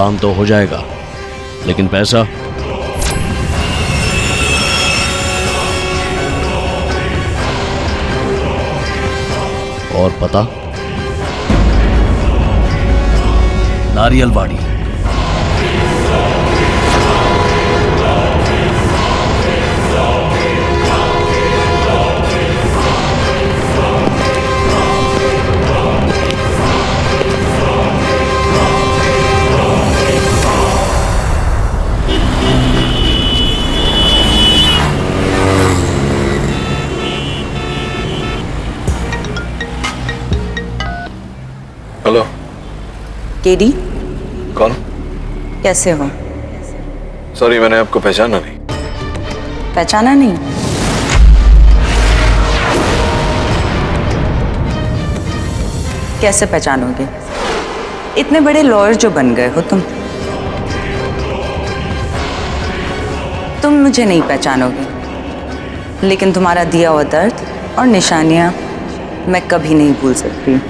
काम तो हो जाएगा, लेकिन पैसा? और पता? नारियलवाड़ी। हेलो। केडी, कौन? कैसे हो? सॉरी, मैंने आपको पहचाना नहीं। पहचाना नहीं? कैसे पहचानोगे? इतने बड़े लॉयर जो बन गए हो तुम मुझे नहीं पहचानोगे, लेकिन तुम्हारा दिया हुआ दर्द और निशानियां मैं कभी नहीं भूल सकती।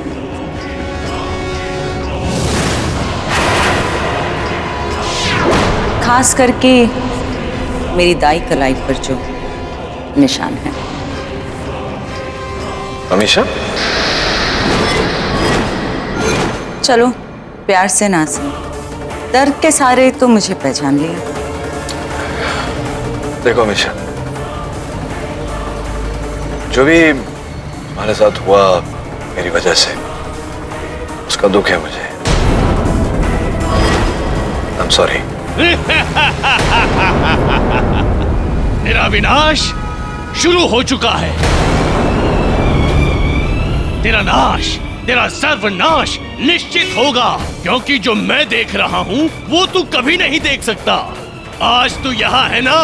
खास करके मेरी दाई कलाई पर जो निशान है। हमेशा? चलो प्यार से ना सुन, दर्द के सारे तो मुझे पहचान लिया। देखो हमेशा, जो भी हमारे साथ हुआ मेरी वजह से, उसका दुख है मुझे। I am sorry. तेरा विनाश शुरू हो चुका है। तेरा नाश, तेरा सर्वनाश निश्चित होगा, क्योंकि जो मैं देख रहा हूं वो तू कभी नहीं देख सकता। आज तू यहाँ है ना,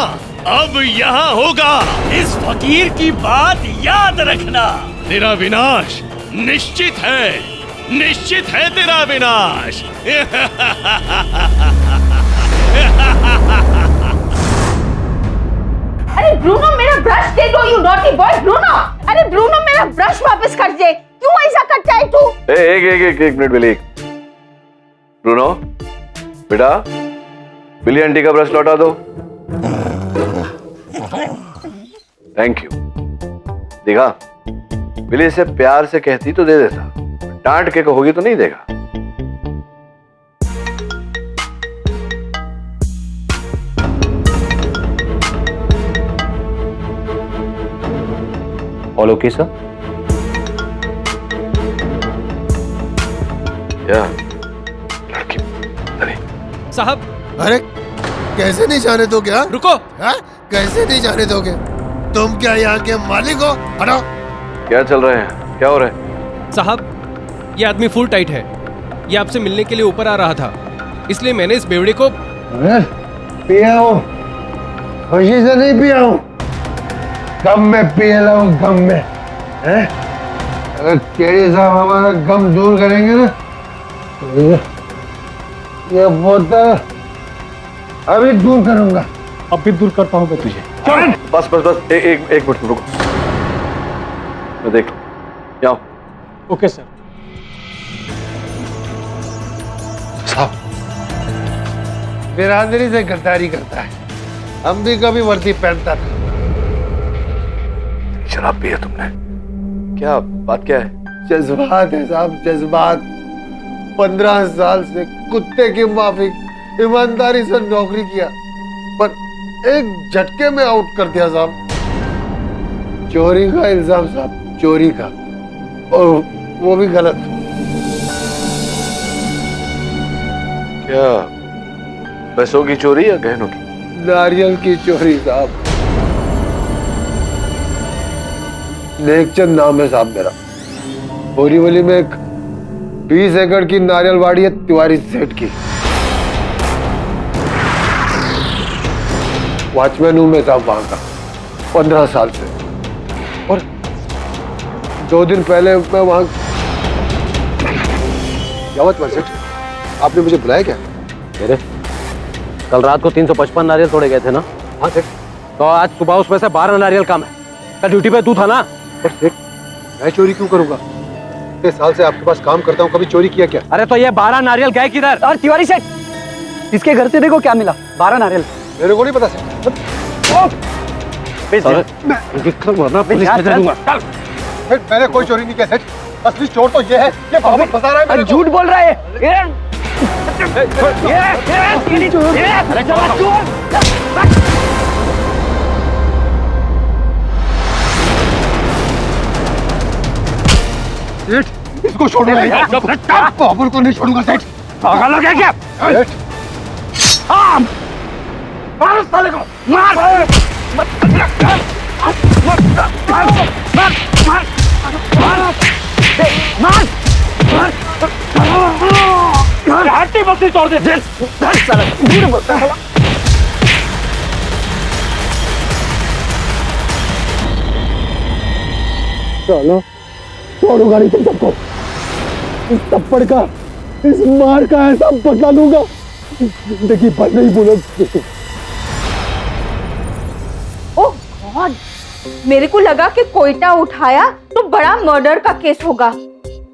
अब यहाँ होगा। इस फकीर की बात याद रखना। तेरा विनाश निश्चित है तेरा विनाश। अरे ब्रूनो, मेरा ब्रश दे दो, यू नॉटी बॉय। ब्रूनो, अरे ब्रूनो, मेरा ब्रश वापस कर दे। क्यों ऐसा करता है तू? एक मिनट बिली। ब्रूनो बेटा, बिली आंटी का ब्रश लौटा दो। Thank you. देखा, बिली से प्यार से कहती तो दे देता, डांट के कहोगी तो नहीं देगा। All okay sir? क्या लड़की? अरे साहब, अरे कैसे नहीं जाने दोगे? हाँ, रुको। हाँ? कैसे नहीं जाने दोगे? तुम क्या यहाँ के मालिक हो? हटो। क्या चल रहे हैं? क्या हो रहा है? साहब, ये आदमी फुल टाइट है। ये आपसे मिलने के लिए ऊपर आ रहा था, इसलिए मैंने इस बेवड़े को पिया हूँ, खुशी से नहीं पिया हूँ, गम में पिए लाऊं, गम में। हैं? अगर केडी साहब हमारा गम दूर करेंगे ना, तो ये बोतल अभी दूर करूंगा। अब भी दूर करता हूँ मैं तुझे। बस एक मिनट रुको, मैं देख लूं। क्या? Okay sir. साहब बिरादरी से गद्दारी करता है। हम भी कभी वर्दी पहनता था। शराब पी है तुमने? क्या बात क्या है? जज्बात है साहब, जज्बात। 15 साल से कुत्ते की माफिक ईमानदारी से नौकरी किया, पर एक झटके में आउट कर दिया साहब। चोरी का इल्जाम साहब, चोरी का, और वो भी गलत। क्या पैसों की चोरी या गहनों की? नारियल की चोरी साहब। नेकचंद नाम है साहब मेरा। बोरीवली में एक 20 एकड़ की नारियलवाड़ी है तिवारी सेठ की। वॉचमैन हूं मैं साहब वहां का, 15 साल से। और 2 दिन पहले मैं वहां। क्या बात सेठ, आपने मुझे बुलाया क्या? मेरे कल रात को 355 नारियल तोड़े गए थे ना? हाँ सेठ। तो आज सुबह उसमें से 12 नारियल कम है। कल ड्यूटी पे तू था ना? पर सेठ, मैं चोरी क्यों करूंगा? इतने साल से आपके पास काम करता हूँ, कभी चोरी किया क्या? अरे तो ये 12 नारियल गए किधर? और तिवारी सेठ, इसके घर से देखो क्या मिला, 12 नारियल। मेरे को नहीं पता सर। मैंने कोई चोरी नहीं किया सेठ, असली चोर तो ये है, ये बाबू फंसा रहा है मेरे को। झूठ बोल रहा है। सेठ इसको छोड़ो नहीं, बाबू को नहीं छोड़ूंगा सेठ। पागल हो गया क्या? सेठ मार उस साले को, मार हट्टी बस्ती तोड़ दे। चलो छोड़ूंगा नहीं तुम सबको। इस थप्पड़ का, इस मार का ऐसा बदला लूंगा, जिंदगी भर नहीं भूलूंगा। ओह गॉड, मेरे को लगा कि कोयटा उठाया तो बड़ा मर्डर का केस होगा,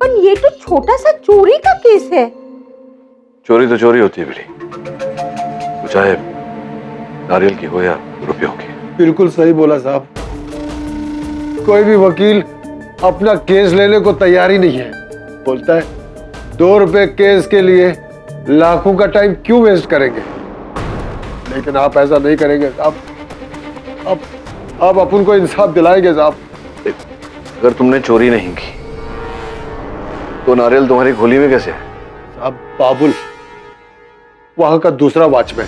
पर ये तो छोटा सा चोरी का केस है। चोरी तो चोरी होती है बिली, वो चाहे नारियल की हो या रुपयों की। बिल्कुल सही बोला साहब। कोई भी वकील अपना केस लेने को तैयार ही नहीं है। बोलता है 2 रुपए केस के लिए लाखों का टाइम क्यों वेस्ट करेंगे। लेकिन आप ऐसा नहीं करेंगे साहब। आप अपन को इंसाफ दिलाएंगे साहब। अगर तुमने चोरी नहीं की तो नारियल तुम्हारी खोली में कैसे है? साहब बाबुल वहां का दूसरा वॉचमैन,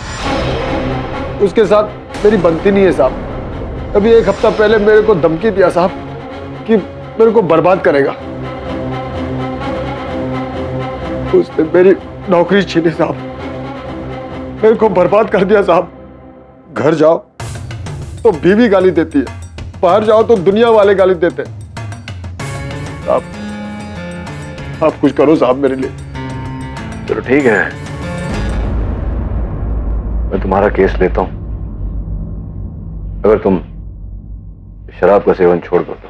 उसके साथ मेरी बनती नहीं है साहब। अभी 1 हफ्ता पहले मेरे को धमकी दिया साहब कि मेरे को बर्बाद करेगा। उसने मेरी नौकरी छीनी साहब, मेरे को बर्बाद कर दिया साहब। घर जाओ तो बीवी गाली देती है, बाहर जाओ तो दुनिया वाले गाली देते हैं। आप कुछ करो साहब मेरे लिए। चलो ठीक है, मैं तुम्हारा केस लेता हूं अगर तुम शराब का सेवन छोड़ दो तो।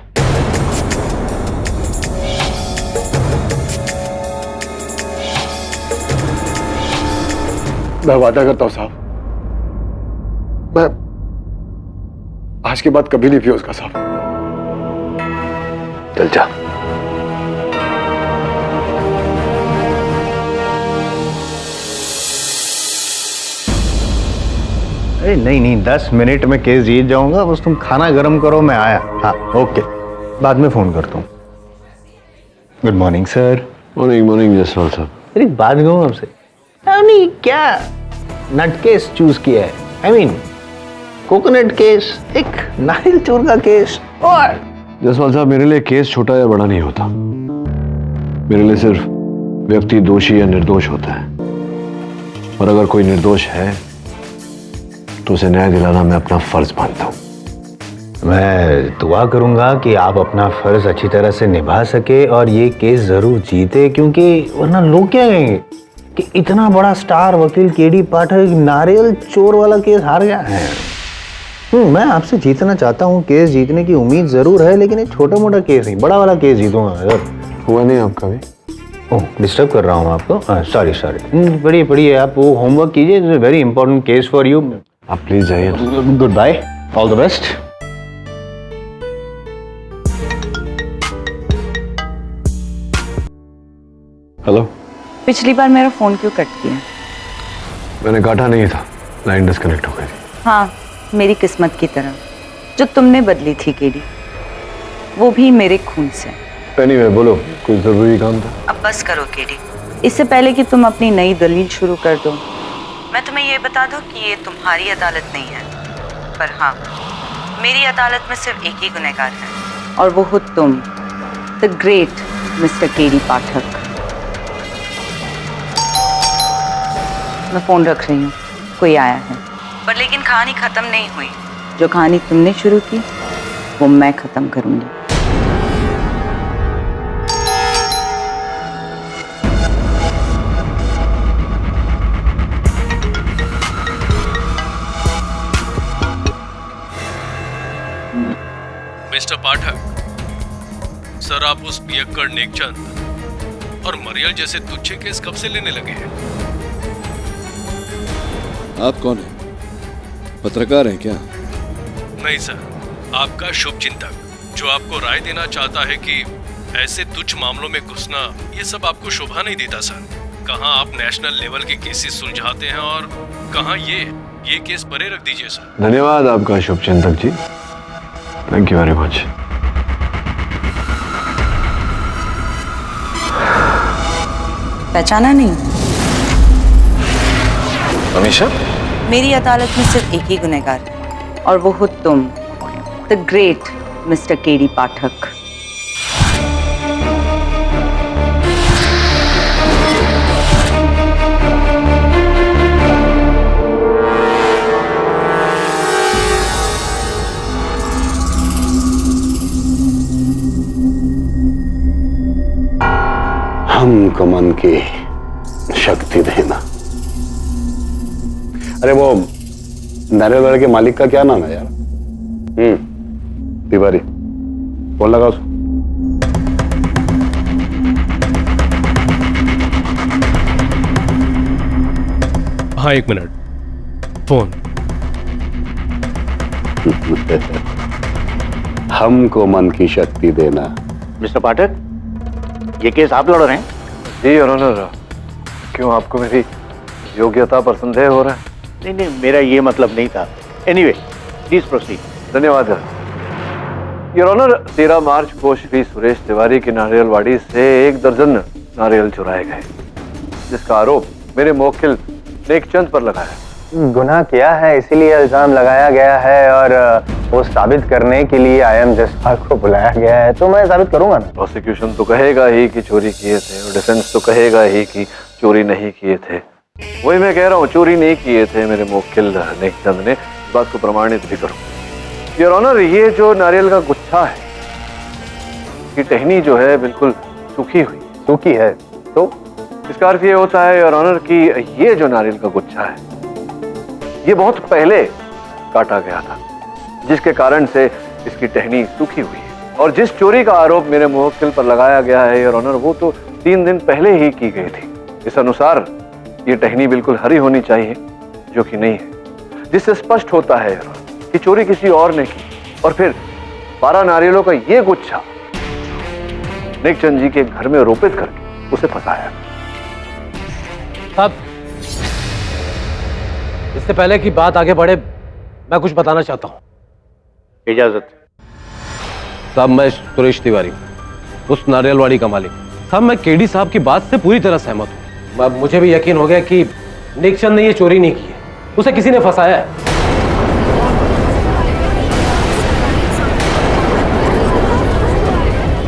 मैं वादा करता हूं साहब, मैं आज के बाद कभी नहीं पियो उसका साहब। चल जा। अरे नहीं 10 मिनट में केस जीत जाऊंगा, बस तुम खाना गर्म करो, मैं आया। हाँ ओके, बाद में फोन करता हूँ। Good morning sir. Morning Jaswal साहब। अरे बात कहूँ आपसे, नहीं क्या नट केस चूज किया है? आई मीन कोकोनट केस, एक नारियल चोर का केस। और जसवाल साहब मेरे लिए केस छोटा या बड़ा नहीं होता, मेरे लिए सिर्फ व्यक्ति दोषी या निर्दोष होता है। और अगर कोई निर्दोष है तो उसे न्याय दिलाना मैं अपना फर्ज मानता हूं। मैं दुआ करूंगा कि आप अपना फर्ज अच्छी तरह से निभा सके और ये केस जरूर जीते, क्योंकि वरना लोग क्या कहेंगे कि इतना बड़ा स्टार वकील केडी पाठक नारियल चोर वाला केस हार गया है। मैं आपसे जीतना चाहता हूँ, केस जीतने की उम्मीद जरूर है, लेकिन एक छोटा मोटा केस नहीं, बड़ा वाला केस जीतूंगा सर। हुआ नहीं आपका भी? ओह डिस्टर्ब कर रहा हूँ आपको, सॉरी। पढ़िए आप वो होमवर्क कीजिए, it's a very important case for you. आप प्लीज जाइए। Good bye, all the best. Hello. पिछली बार मेरा फोन क्यों कट किया? मैंने काटा नहीं था, लाइन डिस्कनेक्ट हो गई थी। हाँ, मेरी किस्मत की तरह जो तुमने बदली थी केडी, वो भी मेरे खून से। एनीवे बोलो, कुछ जरूरी काम था? अब बस करो केडी, इससे पहले कि तुम अपनी नई दलील शुरू कर दो, मैं तुम्हें ये बता दूं कि ये तुम्हारी अदालत नहीं है, पर हाँ मेरी अदालत में सिर्फ एक ही गुनहगार है, और वो हो तुम, द ग्रेट मिस्टर केडी पाठक। मैं फोन रख रही हूँ, कोई आया है। पर लेकिन कहानी खत्म नहीं हुई। जो कहानी तुमने शुरू की वो मैं खत्म करूंगी। मिस्टर पाठक, सर आप उस पियक्कड़ नेकचंद और मरियल जैसे तुच्छे केस कब से लेने लगे हैं? आप कौन हैं? पत्रकार हैं क्या? नहीं सर, आपका शुभ चिंतक जो आपको राय देना चाहता है कि ऐसे तुच्छ मामलों में घुसना ये सब आपको शोभा नहीं देता सर। कहाँ आप नेशनल लेवल के केसेस सुलझाते हैं और कहाँ ये केस परे रख दीजिए सर। धन्यवाद आपका शुभ चिंतक जी, थैंक यू वेरी मच। पहचाना नहीं? हमेशा मेरी अदालत में सिर्फ एक ही गुनहगार है और वो हो तुम, द ग्रेट मिस्टर केडी पाठक। हमको मन की शक्ति देना। अरे वो नारियल के मालिक का क्या नाम है यार? तिवारी, फोन लगा उसको। हाँ, 1 मिनट, फोन। हमको मन की शक्ति देना। मिस्टर पाठक, ये केस आप लड़ रहे हैं? जी योर ऑनर, क्यों आपको मेरी योग्यता पर संदेह हो रहा है? नहीं, मेरा ये मतलब नहीं था। Anyway, please proceed. धन्यवाद योर ऑनर। 13 मार्च को श्री सुरेश तिवारी की नारियलवाड़ी से 1 दर्जन नारियल चुराए गए, जिसका आरोप मेरे मुवक्किल नेकचंद पर लगा है। गुनाह किया है इसीलिए इल्जाम लगाया गया है और वो साबित करने के लिए आईएम जसपाल को बुलाया गया है, तो मैं साबित करूंगा ना। प्रोसिक्यूशन तो कहेगा ही कि चोरी किए थे और डिफेंस तो कहेगा ही कि चोरी नहीं किए थे। वही मैं कह रहा हूँ, चोरी नहीं किए थे मेरे मुवक्किल नेकचंद ने, इस बात को प्रमाणित भी करूँ। योर ऑनर, ये जो नारियल का गुच्छा है, इसकी टहनी जो है बिल्कुल सूखी है, तो इसका अर्थ ये होता है योर ऑनर कि ये जो नारियल का गुच्छा है ये बहुत पहले काटा गया था, जिसके कारण से इसकी टहनी सूखी हुई है। और जिस चोरी का आरोप मेरे मुवक्किल पर लगाया गया है योर ऑनर, वो तो 3 दिन पहले ही की गई थी। इस अनुसार ये टहनी बिल्कुल हरी होनी चाहिए, जो कि नहीं है, जिससे स्पष्ट होता है कि चोरी किसी और ने की। और फिर 12 नारियलों का ये गुच्छा नेकचंद जी के घर में रोपित करके उसे फंसाया। साहब, इससे पहले कि बात आगे बढ़े, मैं कुछ बताना चाहता हूं। इजाजत। साहब, मैं सुरेश तिवारी, उस नारियलवाड़ी का मालिक। साहब, मैं केडी साहब की बात से पूरी तरह सहमत हूँ। मुझे भी यकीन हो गया कि नेकचंद ने ये चोरी नहीं की है, उसे किसी ने फंसाया है।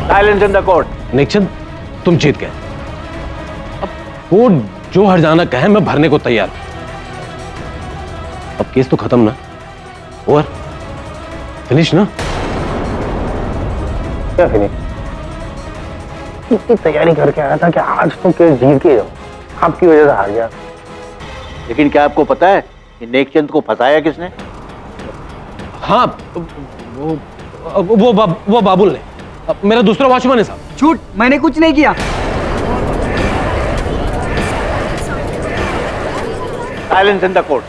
Silence in the court. Nek Chand, तुम जीत गए। अब कोर्ट जो हर्जाना कहे मैं भरने को तैयार हूं। अब केस तो खत्म ना, ओवर, फिनिश ना। क्या फिनिश? इतनी तैयारी करके आया था कि आज तो केस जीत के जाऊं, आपकी वजह से हार गया। लेकिन क्या आपको पता है कि नेकचंद को फंसाया किसने? हाँ, वो बाबुल ने, मेरा दूसरा वॉचमैन है साहब। झूठ, मैंने कुछ नहीं किया। Silence in the court.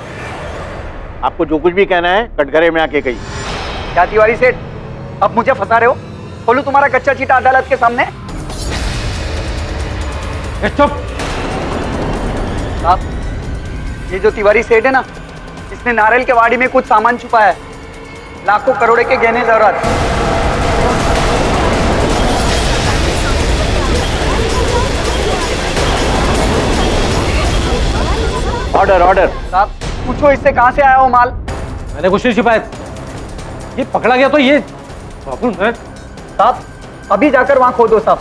आपको जो कुछ भी कहना है कटघरे में आके कहिए। क्या तिवारी सेठ, अब मुझे फंसा रहे हो? खोलूं तुम्हारा कच्चा चीटा अदालत के सामने? चुप। साहब, ये जो तिवारी सेठ है ना, इसने नारियल के वाड़ी में कुछ सामान छुपाया है, लाखों करोड़ों के गहने जरूरत। Order, order. साहब, पूछो इससे कहां से आया वो माल। मैंने कुछ नहीं छुपाया। ये पकड़ा गया तो ये बाबुल है। साहब, अभी जाकर वहां खोदो साहब।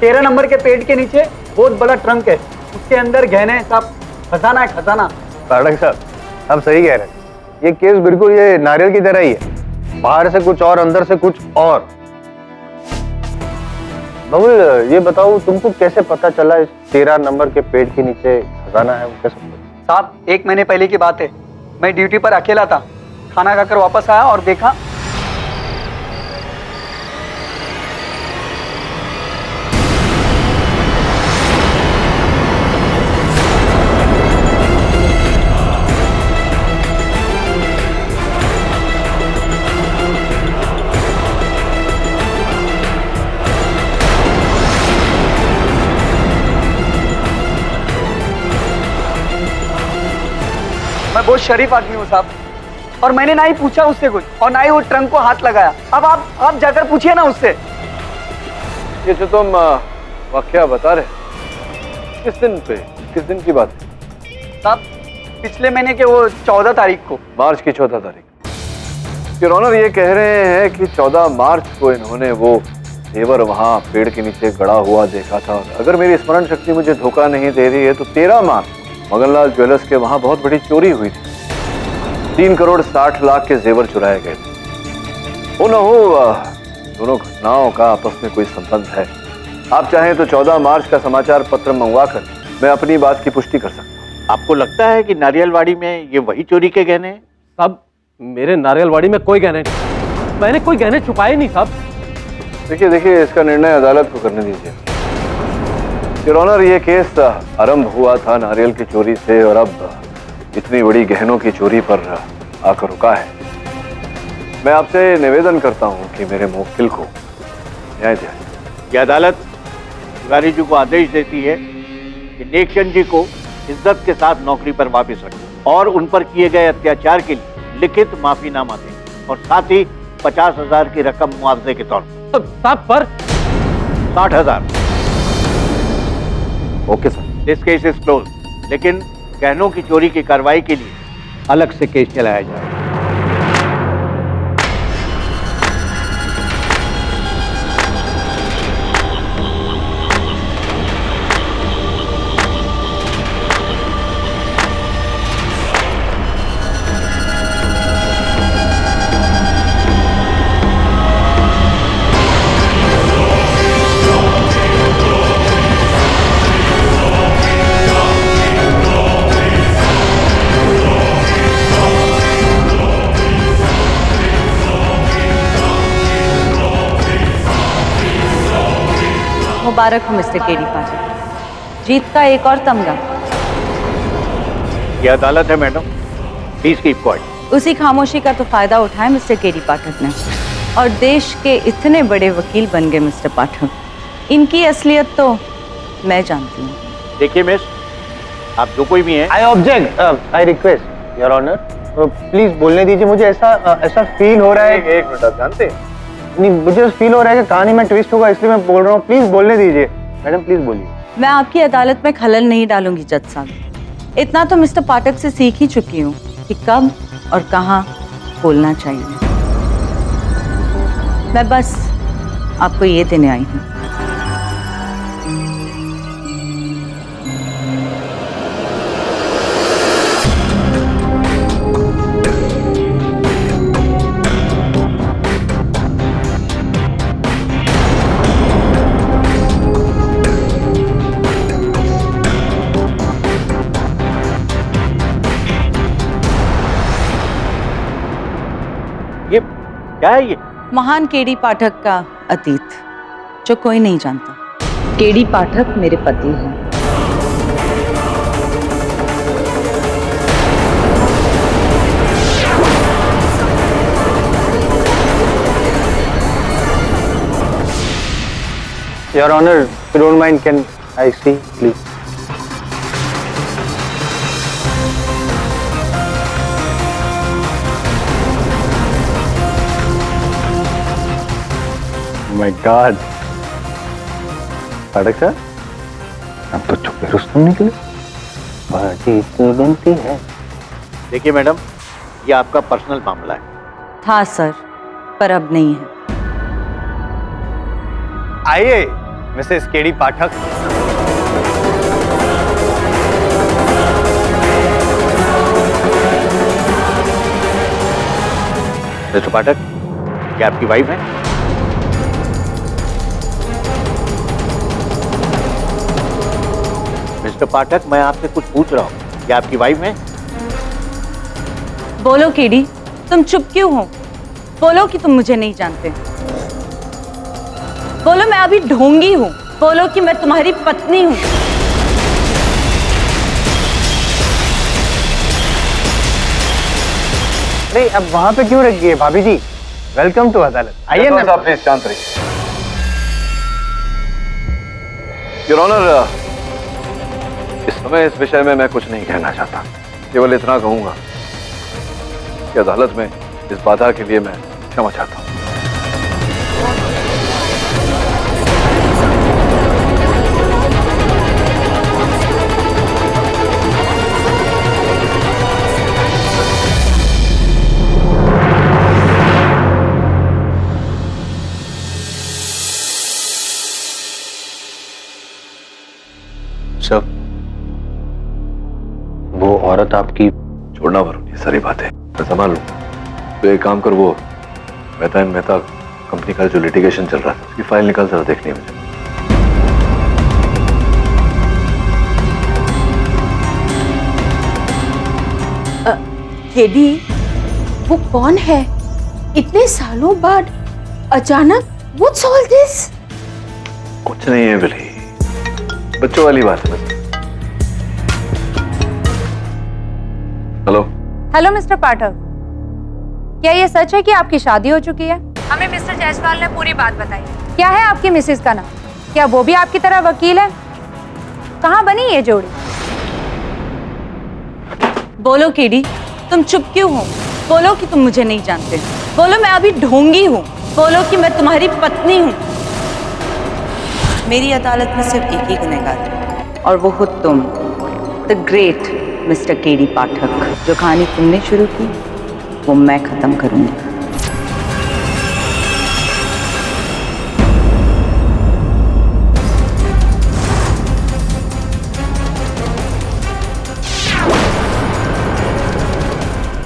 13 नंबर के पेड़ के नीचे बहुत बड़ा ट्रंक है, उसके अंदर गहने हैं साहब, खजाना है, खजाना। पाठक साहब, आप सही कह रहे हैं। ये केस बिल्कुल ये नारियल की तरह ही है, बाहर से कुछ और अंदर से कुछ और। बाबुल, ये बताओ तुमको कैसे पता चला इस 13 नंबर के पेड़ के नीचे खजाना है? वो कैसे? साहब, 1 महीने पहले की बात है, मैं ड्यूटी पर अकेला था, खाना खाकर वापस आया और देखा बहुत शरीफ आदमी हूँ साहब, और मैंने ना ही पूछा उससे कुछ और ना ही वो ट्रंक को हाथ लगाया। अब आप जाकर पूछिए ना उससे। ये जो तुम वाकया बता रहे, किस दिन की बात है? साहब पिछले महीने के वो 14 तारीख को। मार्च की 14 तारीख। योर ऑनर ये कह रहे हैं कि 14 मार्च को इन्होंने वो जेवर वहां पेड़ के नीचे गड़ा हुआ देखा था। और अगर मेरी स्मरण शक्ति मुझे धोखा नहीं दे रही है तो 13 मार्च मगनलाल ज्वेलर्स के वहां बहुत बड़ी चोरी हुई थी। 3 करोड़ 60 लाख के जेवर चुराए गए थे। हो न हो दोनों घटनाओं का आपस में कोई संबंध है। आप चाहें तो 14 मार्च का समाचार पत्र मंगवाकर मैं अपनी बात की पुष्टि कर सकता हूँ। आपको लगता है कि नारियलवाड़ी में ये वही चोरी के गहने हैं? साहब मेरे नारियलवाड़ी में कोई गहने नहीं, मैंने कोई गहने छुपाए नहीं साहब। देखिए इसका निर्णय अदालत को करने दीजिए। योर ऑनर ये केस आरंभ हुआ था नारियल की चोरी से और अब इतनी बड़ी गहनों की चोरी पर आकर रुका है। मैं आपसे निवेदन करता हूं कि मेरे मुवक्किल को न्याय दिया। यह अदालत तिवारी जी को आदेश देती है कि नेकचंद जी को इज्जत के साथ नौकरी पर वापस रखें और उन पर किए गए अत्याचार के लिए लिखित माफीनामा दें और साथ ही 50,000 की रकम मुआवजे के तौर पर। साहब पर 60,000। Okay sir. This case is close, लेकिन गहनों की चोरी की कार्रवाई के लिए अलग से केस चलाया जाए। मुबारक हो मिस्टर केडी पाठक, जीत का एक और तमगा। यह अदालत है मैडम, प्लीज कीप क्वाइट। उसी खामोशी का तो फायदा उठाया मिस्टर केडी पाठक ने और देश के इतने बड़े वकील बन गए मिस्टर पाठक। इनकी असलियत तो मैं जानती हूँ। देखिए मिस, आप जो कोई भी हैं। I object, I request your honour, please बोलने दीजिए। मुझे ऐसा फील हो रहा है। एक मिनट, आप जानते हैं नहीं, मुझे फील हो रहा है कि कहानी में ट्विस्ट होगा, इसलिए मैं बोल रहा हूँ। प्लीज बोलने दीजिए मैडम, प्लीज बोलिए। मैं आपकी अदालत में खलल नहीं डालूंगी जज साहब। इतना तो मिस्टर पाठक से सीख ही चुकी हूँ कि कब और कहाँ बोलना चाहिए। मैं बस आपको ये देने आई हूँ। ये क्या है? ये महान केडी पाठक का अतीत जो कोई नहीं जानता। केडी पाठक मेरे पति हैं। Your honour, don't mind, can I see please? My god, Pathak sir, अब तो चुप रुस्तम निकले। पार्टी इतनी बनती है। देखिए मैडम, ये आपका पर्सनल मामला है। था सर, पर अब नहीं है। आइए मिसेस केडी पाठक। मिस्टर पाठक, क्या आपकी वाइफ है? मिस्टर पाठक, मैं आपसे कुछ पूछ रहा हूँ, क्या आपकी वाइफ है? बोलो केडी, तुम चुप क्यों हो? बोलो कि तुम मुझे नहीं जानते। बोलो मैं अभी ढोंगी हूँ। बोलो कि मैं तुम्हारी पत्नी हूँ। अरे अब वहां पे क्यों रख गए भाभी जी? वेलकम टू अदालत। आइए ना। प्लीज शांत रहिए। योर ऑनर, इस समय इस विषय में मैं कुछ नहीं कहना चाहता। केवल इतना कहूंगा आपकी अदालत में इस बाधा के लिए मैं क्षमा चाहता हूँ। सर, वो औरत आपकी छोड़ना वरुण, ये सारी बातें मैं संभाल लूंगा। तो एक काम कर, वो मेहता एंड मेहता कंपनी का जो लिटिगेशन चल रहा है उसकी फाइल निकाल जरा, देखनी है मुझे। केडी, वो कौन है? इतने सालों बाद अचानक व्हाट्स ऑल दिस? कुछ नहीं है बिली, बच्चों वाली बात है बस। हेलो हेलो मिस्टर पाठक, क्या ये सच है कि आपकी शादी हो चुकी है? हमें मिस्टर जायसवाल ने पूरी बात बताई। क्या है आपकी मिसेज का नाम? क्या वो भी आपकी तरह वकील है? कहाँ बनी ये जोड़ी? बोलो केडी, तुम चुप क्यों हो? बोलो कि तुम मुझे नहीं जानते। बोलो मैं अभी ढोंगी हूँ। बोलो कि मैं तुम्हारी पत्नी हूँ। मेरी अदालत में सिर्फ एक ही गुनहगार है और वो हो तुम, द ग्रेट मिस्टर केडी पाठक। जो कहानी तुमने शुरू की वो मैं खत्म करूंगी।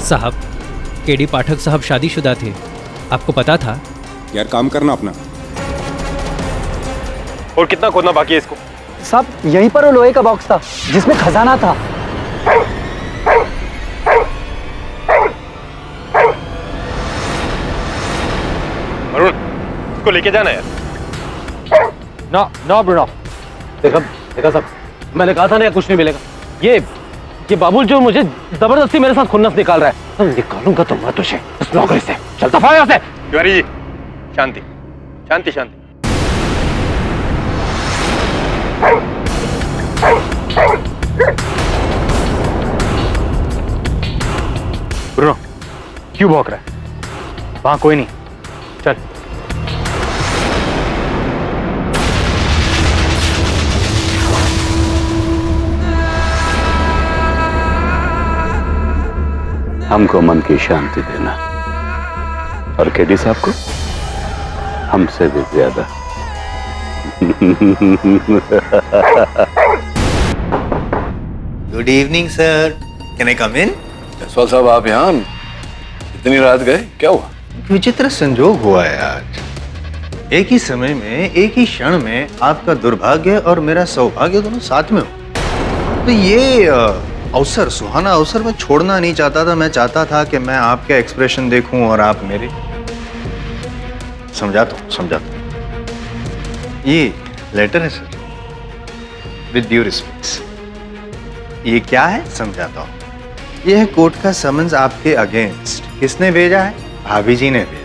साहब, केडी पाठक साहब शादीशुदा थे, आपको पता था? यार काम करना अपना। और कितना खोदना बाकी है इसको? साहब, यहीं पर वो लोहे का बॉक्स था जिसमें खजाना था। अरुण, इसको लेके जाना यार। ना ना ब्रुनो, देखा सब, मैंने कहा था ना कुछ नहीं मिलेगा। ये बाबुल जो मुझे जबरदस्ती मेरे साथ खुन्नस निकाल रहा है, तो निकालूंगा तो मैं तुझे इस नौकरी से। चल दफा यहाँ से। तिवारी जी, शांति शांति शांति। ब्रुनो, क्यों भौंक रहा है? वहां कोई नहीं, चल। हमको मन की शांति देना और केडी साहब को हमसे भी ज्यादा। Good evening sir, can I come in? Jaswal साहब, आप यहाँ इतनी रात गए, क्या हुआ? विचित्र संजोग हुआ है आज। एक ही समय में, एक ही क्षण में आपका दुर्भाग्य और मेरा सौभाग्य दोनों साथ में हो। तो ये अवसर, सुहाना अवसर मैं छोड़ना नहीं चाहता था। मैं चाहता था कि मैं आपके एक्सप्रेशन देखूं और आप मेरे। समझाता हूं। ये लेटर है सर, विद ड्यू रिस्पेक्ट्स। ये क्या है समझाता हूं। यह है कोर्ट का समन्स आपके अगेंस्ट। किसने भेजा है? भाभी जी ने भेजा।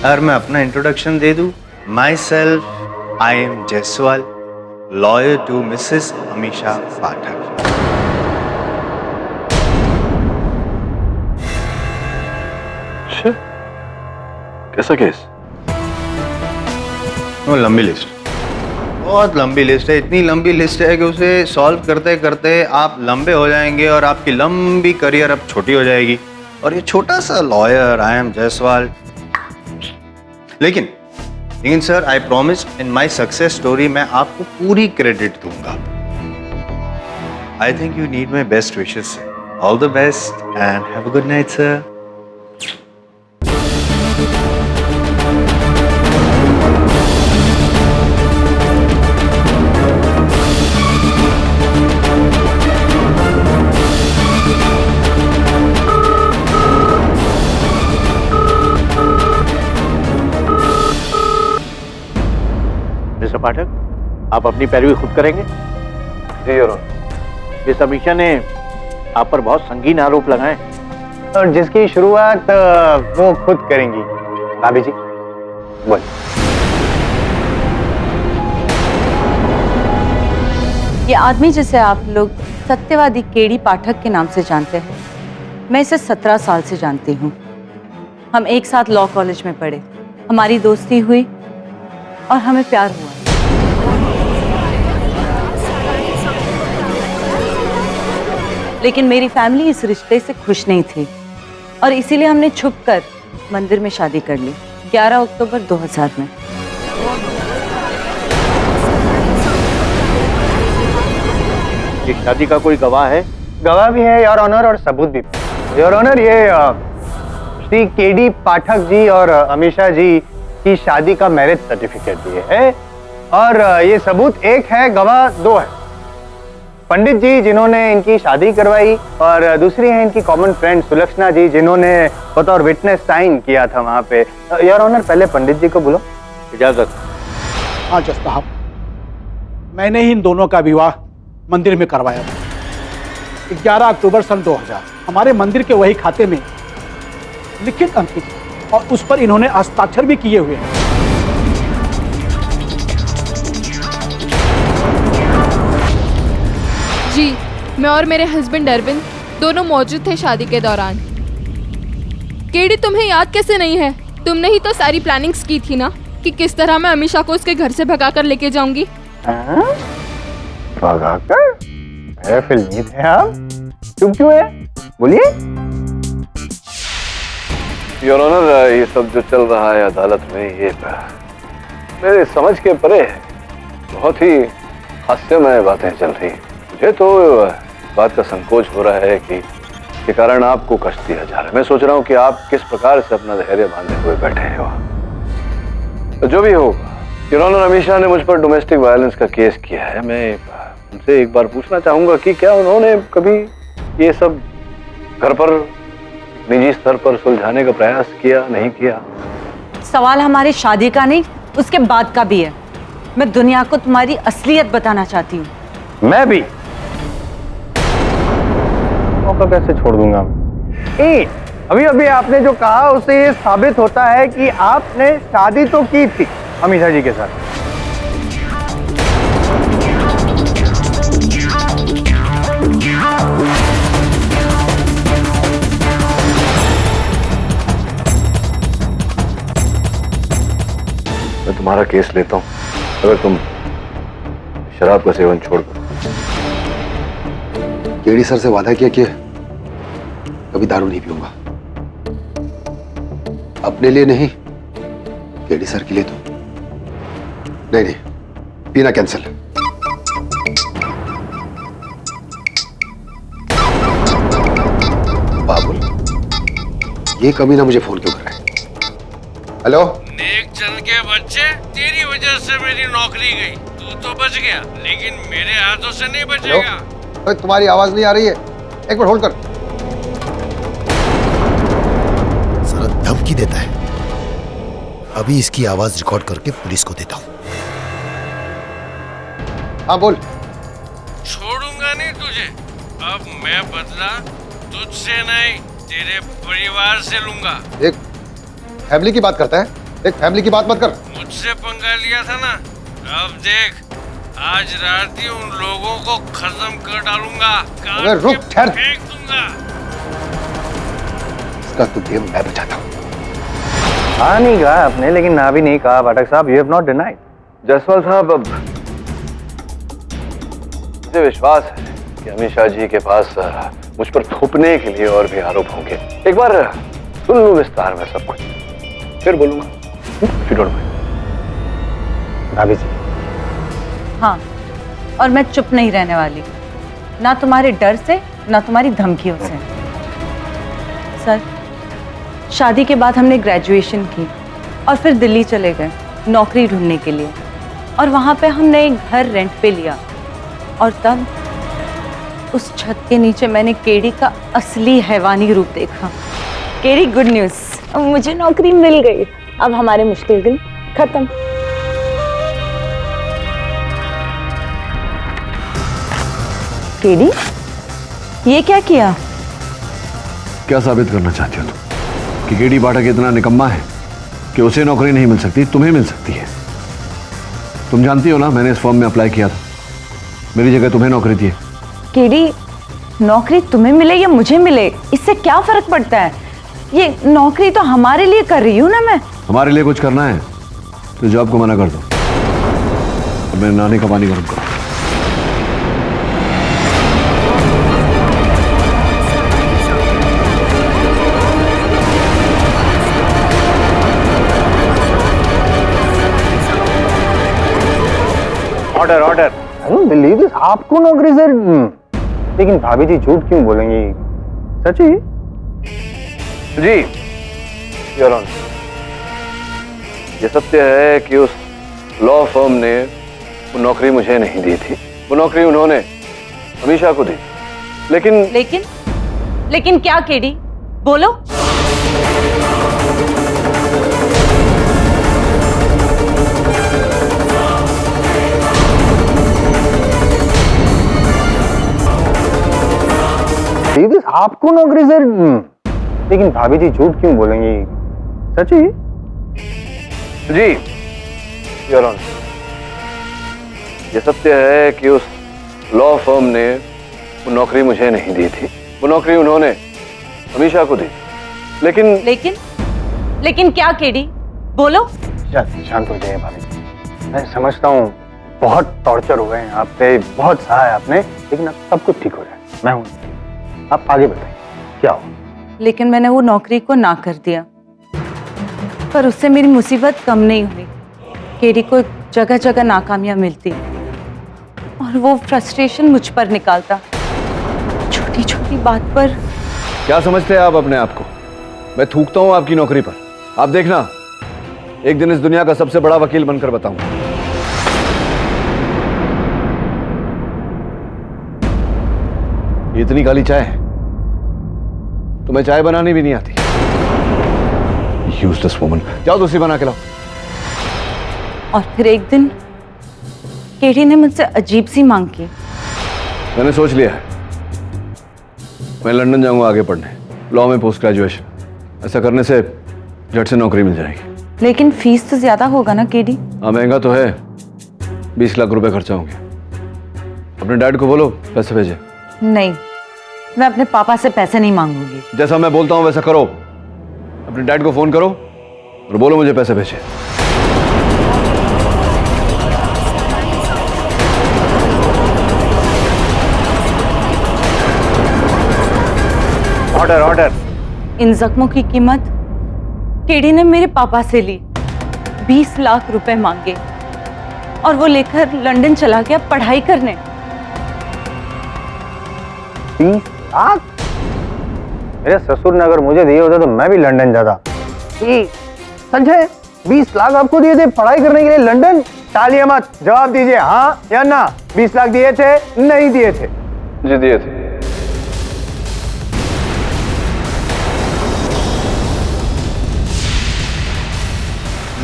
और मैं अपना इंट्रोडक्शन दे दूं। Myself, I am Jaiswal, lawyer to mrs Amisha Pathak. कैसा केस? वो लंबी लिस्ट, बहुत लंबी लिस्ट है। इतनी लंबी लिस्ट है कि उसे सॉल्व करते करते आप लंबे हो जाएंगे और आपकी लंबी करियर अब छोटी हो जाएगी। और ये छोटा सा लॉयर, आई एम जायसवाल। लेकिन sir, I promise in my success story मैं आपको पूरी क्रेडिट दूंगा। I think you need my best wishes. All the best and have a good night sir. Mister Pathak, आप अपनी पैरवी खुद करेंगे? जी योर। मिस अमीषा ने आप पर बहुत संगीन आरोप लगाए और जिसकी शुरुआत वो खुद करेंगी। भाभी जी बोल। ये आदमी जिसे आप लोग सत्यवादी केडी पाठक के नाम से जानते हैं, मैं इसे 17 साल से जानती हूँ। हम एक साथ लॉ कॉलेज में पढ़े, हमारी दोस्ती हुई और हमें प्यार हुआ। लेकिन मेरी फैमिली इस रिश्ते से खुश नहीं थी और इसीलिए हमने छुपकर मंदिर में शादी कर ली 11 अक्टूबर 2000 में। ये शादी का कोई गवाह है? गवाह भी है योर ऑनर और सबूत भी। योर ऑनर, ये श्री केडी पाठक जी और अमीषा जी की शादी का मैरिज सर्टिफिकेट भी है और ये सबूत एक है, गवाह दो है। पंडित जी जिन्होंने इनकी शादी करवाई और दूसरी है इनकी कॉमन फ्रेंड सुलक्षणा जी जिन्होंने बतौर विटनेस साइन किया था वहां पे। योर ऑनर, पहले पंडित जी को बोलो। इजाजत। हाँ जज साहब, मैंने ही इन दोनों का विवाह मंदिर में करवाया था 11 अक्टूबर सन 2000। हमारे मंदिर के वही खाते में लिखित अंकित और उस पर इन्होंने हस्ताक्षर भी किए हुए हैं। जी, मैं और मेरे हस्बैंड अरविंद दोनों मौजूद थे शादी के दौरान। केडी, तुम्हें याद कैसे नहीं है? तुमने ही तो सारी प्लानिंग्स की थी ना कि किस तरह मैं अमीषा को उसके घर से भगाकर लेके जाऊंगी। भगाकर? मेरे फिल्मी थे आप। चुप क्यों है? बोलिए। योर ऑनर, ये सब जो चल रहा है अदालत में ये मेरे समझ के परे है। बहुत ही हास्यमय बातें चल रही हैं। मुझे तो बात का संकोच हो रहा है कि के कारण आपको कष्ट दिया जा रहा है। मैं सोच रहा हूँ कि आप किस प्रकार से अपना धैर्य बांधे हुए बैठे हैं वहाँ। तो जो भी हो, योर ऑनर, अमीषा ने मुझ पर डोमेस्टिक वायलेंस का केस किया है। मैं उनसे एक बार पूछना चाहूंगा कि क्या उन्होंने कभी ये सब घर पर निजी स्तर पर सुलझाने का प्रयास किया, नहीं किया? सवाल हमारी शादी का नहीं, उसके बाद का भी है। मैं दुनिया को तुम्हारी असलियत बताना चाहती हूँ। मैं भी मौका कैसे छोड़ दूंगा। अभी अभी आपने जो कहा उससे ये साबित होता है कि आपने शादी तो की थी अमीषा जी के साथ। मैं तुम्हारा केस लेता हूं अगर तुम शराब का सेवन छोड़ दो। केडी सर से वादा किया कि कभी दारू नहीं पीऊंगा। अपने लिए नहीं, केडी सर के लिए तो नहीं। नहीं, पीना कैंसिल। बाबुल, ये कमीना मुझे फोन क्यों कर रहा है? हेलो, नेक चंद के बच्चे, तेरी वजह से मेरी नौकरी गई। तू तो बच गया, लेकिन मेरे हाथों से नहीं बचेगा। तो तुम्हारी आवाज नहीं आ रही है, एक मिनट होल्ड कर। सारा धमकी देता है। अभी इसकी आवाज रिकॉर्ड करके पुलिस को देता हूँ। हाँ बोल। छोड़ूंगा नहीं तुझे। अब मैं बदला तुझसे नहीं, तेरे परिवार से लूंगा। एक फैमिली की बात करता है, एक फैमिली की बात मत कर। मुझसे पंगा लिया था ना, अब देख, आज रात ही उन लोगों को खत्म कर डालूंगा। अबे रुक, ठहर। फेंक दूंगा। इसका तो गेम मैं बचाता हूँ। हाँ नहीं कहा आपने, लेकिन ना भी नहीं कहा पाठक साहब। You have not denied. Jaiswal साहब, अब मुझे विश्वास है कि अमीषा जी के पास मुझ पर थोपने के लिए और भी आरोप होंगे। एक बार सुन लूं विस्तार में सब कुछ, फिर बोलूंगा। भाभी जी। हाँ, और मैं चुप नहीं रहने वाली, ना तुम्हारे डर से ना तुम्हारी धमकियों से। सर, शादी के बाद हमने ग्रेजुएशन की और फिर दिल्ली चले गए नौकरी ढूंढने के लिए, और वहाँ पे हमने एक घर रेंट पे लिया। और तब उस छत के नीचे मैंने केडी का असली हैवानी रूप देखा। केडी, गुड न्यूज़, अब मुझे नौकरी मिल गई। अब हमारे मुश्किल दिन खत्म। केडी, ये क्या किया? क्या साबित करना चाहती हो तुम? कि केडी पाठक इतना निकम्मा है कि उसे नौकरी नहीं मिल सकती, तुम्हें मिल सकती है। तुम जानती हो ना, मैंने इस फॉर्म में अप्लाई किया था। मेरी जगह तुम्हें नौकरी दी है। केडी, नौकरी तुम्हें मिले या मुझे मिले, इससे क्या फर्क पड़ता है? ये नौकरी तो हमारे लिए कर रही हूँ ना मैं। हमारे लिए कुछ करना है तो जॉब को मना कर दो और मेरे नानी का पानी गर्म करो। Order order. I don't believe this. आपको नौकरी से? लेकिन भाभी जी झूठ क्यों बोलेंगी? सच ही? जी योर ऑनर, ये सत्य है कि उस लॉ फर्म ने वो नौकरी मुझे नहीं दी थी। वो नौकरी उन्होंने अमीशा को दी। लेकिन क्या केडी, बोलो। आपको नौकरी से? लेकिन भाभी जी झूठ क्यों बोलेंगी? सच ही? जी योर ऑनर, ये सत्य है कि उस लॉ फर्म ने वो नौकरी मुझे नहीं दी थी। वो नौकरी उन्होंने अमीशा को दी। लेकिन क्या केडी, बोलो। शांत हो जाइए भाभी। मैं समझता हूँ बहुत टॉर्चर हुए हैं आप पे, बहुत सहा है आपने, लेकिन अब सब कुछ ठीक हो जाए। मैं हूँ, आप आगे बताइए क्या हो। लेकिन मैंने वो नौकरी को ना कर दिया, पर उससे मेरी मुसीबत कम नहीं हुई। केडी को जगह जगह नाकामियां मिलती और वो फ्रस्ट्रेशन मुझ पर निकालता, छोटी छोटी बात पर। क्या समझते हैं आप अपने आप को? मैं थूकता हूं आपकी नौकरी पर। आप देखना, एक दिन इस दुनिया का सबसे बड़ा वकील बनकर बताऊंगा। ये इतनी काली चाय है, तुम्हें चाय बनानी भी नहीं आती। यूजलेस वुमन, जाओ दूसरी बना के लाओ। और फिर एक दिन केडी ने मुझसे अजीब सी मांग की। मैंने सोच लिया है, मैं लंदन जाऊंगा आगे पढ़ने, लॉ में पोस्ट ग्रेजुएशन। ऐसा करने से झट से नौकरी मिल जाएगी। लेकिन फीस तो ज्यादा होगा ना केडी? हाँ महंगा तो है, 20 लाख रुपए खर्चा होंगे। अपने डैड को बोलो पैसे भेजे। नहीं, मैं अपने पापा से पैसे नहीं मांगूंगी। जैसा मैं बोलता हूं वैसा करो। अपने डैड को फोन करो और बोलो मुझे पैसे भेजे। Order order. इन जख्मों की कीमत केडी ने मेरे पापा से ली। 20 लाख रुपए मांगे और वो लेकर लंदन चला गया पढ़ाई करने। 20 लाख? मेरे ससुर ने अगर मुझे दिए होते तो मैं भी लंदन जाता। सच है? 20 लाख आपको दिए थे पढ़ाई करने के लिए लंदन? टालिए मत, जवाब दीजिए हाँ या ना। 20 लाख दिए थे, नहीं दिए थे? जी दिए थे।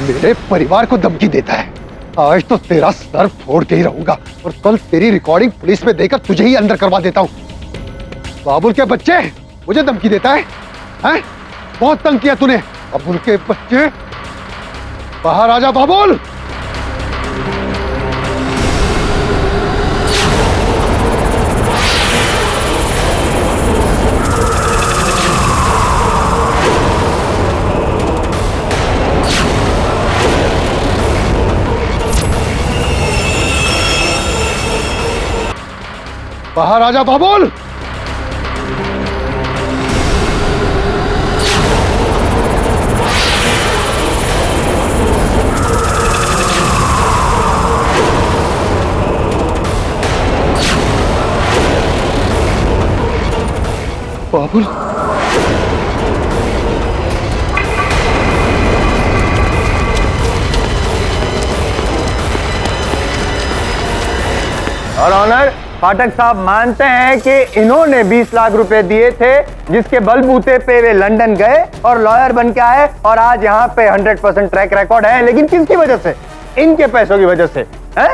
मेरे परिवार को धमकी देता है। आज तो तेरा सर फोड़ के ही रहूंगा और कल तेरी रिकॉर्डिंग पुलिस में देकर तुझे ही अंदर करवा देता हूँ। बाबुल के बच्चे मुझे धमकी देता है? हैं? बहुत तंग किया तूने। बाबुल के बच्चे, बाहर आजा बाबुल। बाहर आजा बाबुल। बाबुल, और ऑनर, पाठक साहब मानते हैं कि इन्होंने 20 लाख रुपए दिए थे, जिसके बलबूते पे वे लंदन गए और लॉयर बन के आए और आज यहाँ पे 100% ट्रैक रिकॉर्ड है। लेकिन किसकी वजह से? इनके पैसों की वजह से। हैं?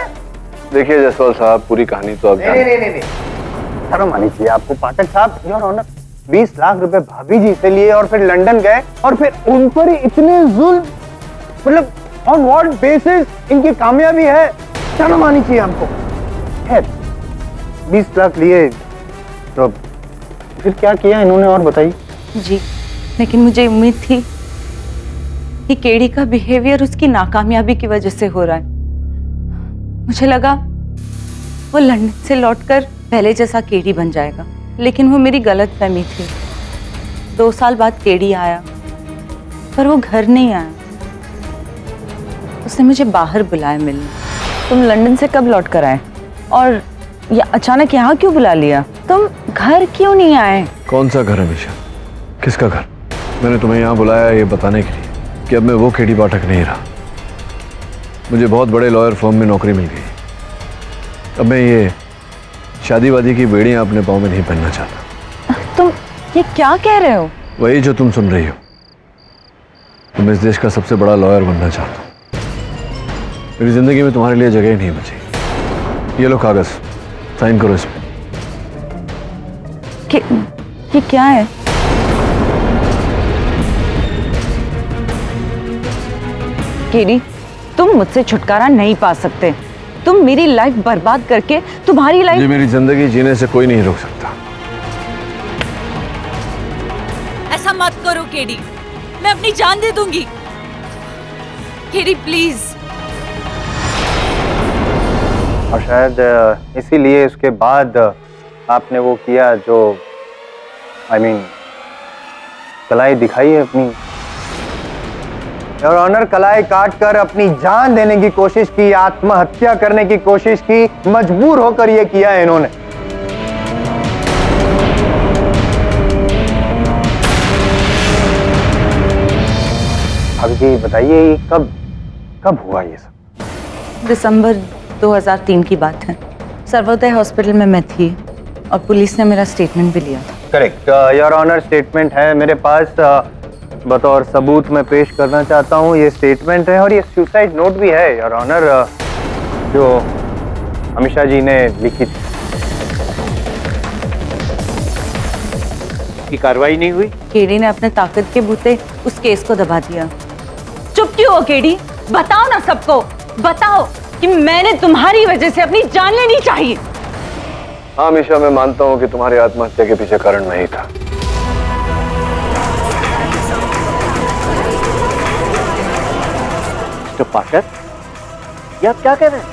देखिए जसवाल साहब, पूरी कहानी तो अब नहीं, शर्म आनी चाहिए आपको पाठक साहब। योर ऑनर, 20 लाख रुपए भाभी जी से लिए और फिर लंदन गए और फिर उन पर इतने जुल्म, मतलब ऑन व्हाट बेसिस इनकी कामयाबी है? शर्म आनी चाहिए हमको। 20 लाख लिए तो फिर क्या किया इन्होंने और बताइए। जी, लेकिन मुझे उम्मीद थी कि केडी का बिहेवियर उसकी नाकामयाबी की वजह से हो रहा है। मुझे लगा वो लंदन से लौटकर पहले जैसा केडी बन जाएगा, लेकिन वो मेरी गलतफहमी थी। 2 साल बाद केडी आया, पर वो घर नहीं आया। उसने मुझे बाहर बुलाया मिलने। तुम लंदन से कब लौट कर आए और या अचानक यहाँ क्यों बुला लिया? तुम घर क्यों नहीं आए? कौन सा घर अमीशा? किसका घर? मैंने तुम्हें यहाँ बुलाया ये बताने के लिए कि अब मैं वो केडी पाठक नहीं रहा। मुझे बहुत बड़े लॉयर फर्म में नौकरी मिल गई। अब मैं ये शादी वादी की बेड़ियां अपने पाँव में नहीं पहनना चाहता। तुम ये क्या कह रहे हो? वही जो तुम सुन रही हो। तुम इस देश का सबसे बड़ा लॉयर बनना चाहता हूँ। मेरी जिंदगी में तुम्हारे लिए जगह ही नहीं बची। ये लो कागज, साइन करो इस पे। ये क्या है? केडी, तुम मुझसे छुटकारा नहीं पा सकते। तुम मेरी लाइफ बर्बाद करके तुम्हारी लाइफ। मुझे मेरी जिंदगी जीने से कोई नहीं रोक सकता। ऐसा मत करो केडी, मैं अपनी जान दे दूंगी। KD please. और शायद इसीलिए उसके बाद आपने वो किया जो कलाई दिखाई है अपनी। और ऑनर कलाई काट कर अपनी जान देने की कोशिश की, आत्महत्या करने की कोशिश की, मजबूर होकर ये किया है इन्होंने। अभी बताइए कब हुआ ये सब? दिसंबर 2003 की बात है। सर्वोदय हॉस्पिटल में मैं थी और पुलिस ने मेरा स्टेटमेंट भी लिया था। करेक्ट योर ऑनर, स्टेटमेंट है मेरे पास, बतौर सबूत मैं पेश करना चाहता हूँ। ये स्टेटमेंट है और ये सुसाइड नोट भी है योर ऑनर, जो अमीशा जी ने लिखी थी। की कार्रवाई नहीं हुई? केडी ने अपने ताकत के बूते उस केस को दबा दिया। चुप क्यों हो केडी? बताओ ना सबको, बताओ कि मैंने तुम्हारी वजह से अपनी जान लेनी चाहिए। हाँ अमीशा, मैं मानता हूँ कि तुम्हारी आत्महत्या के पीछे कारण मैं ही था। मिस्टर पाठक, ये आप क्या कह रहे हैं?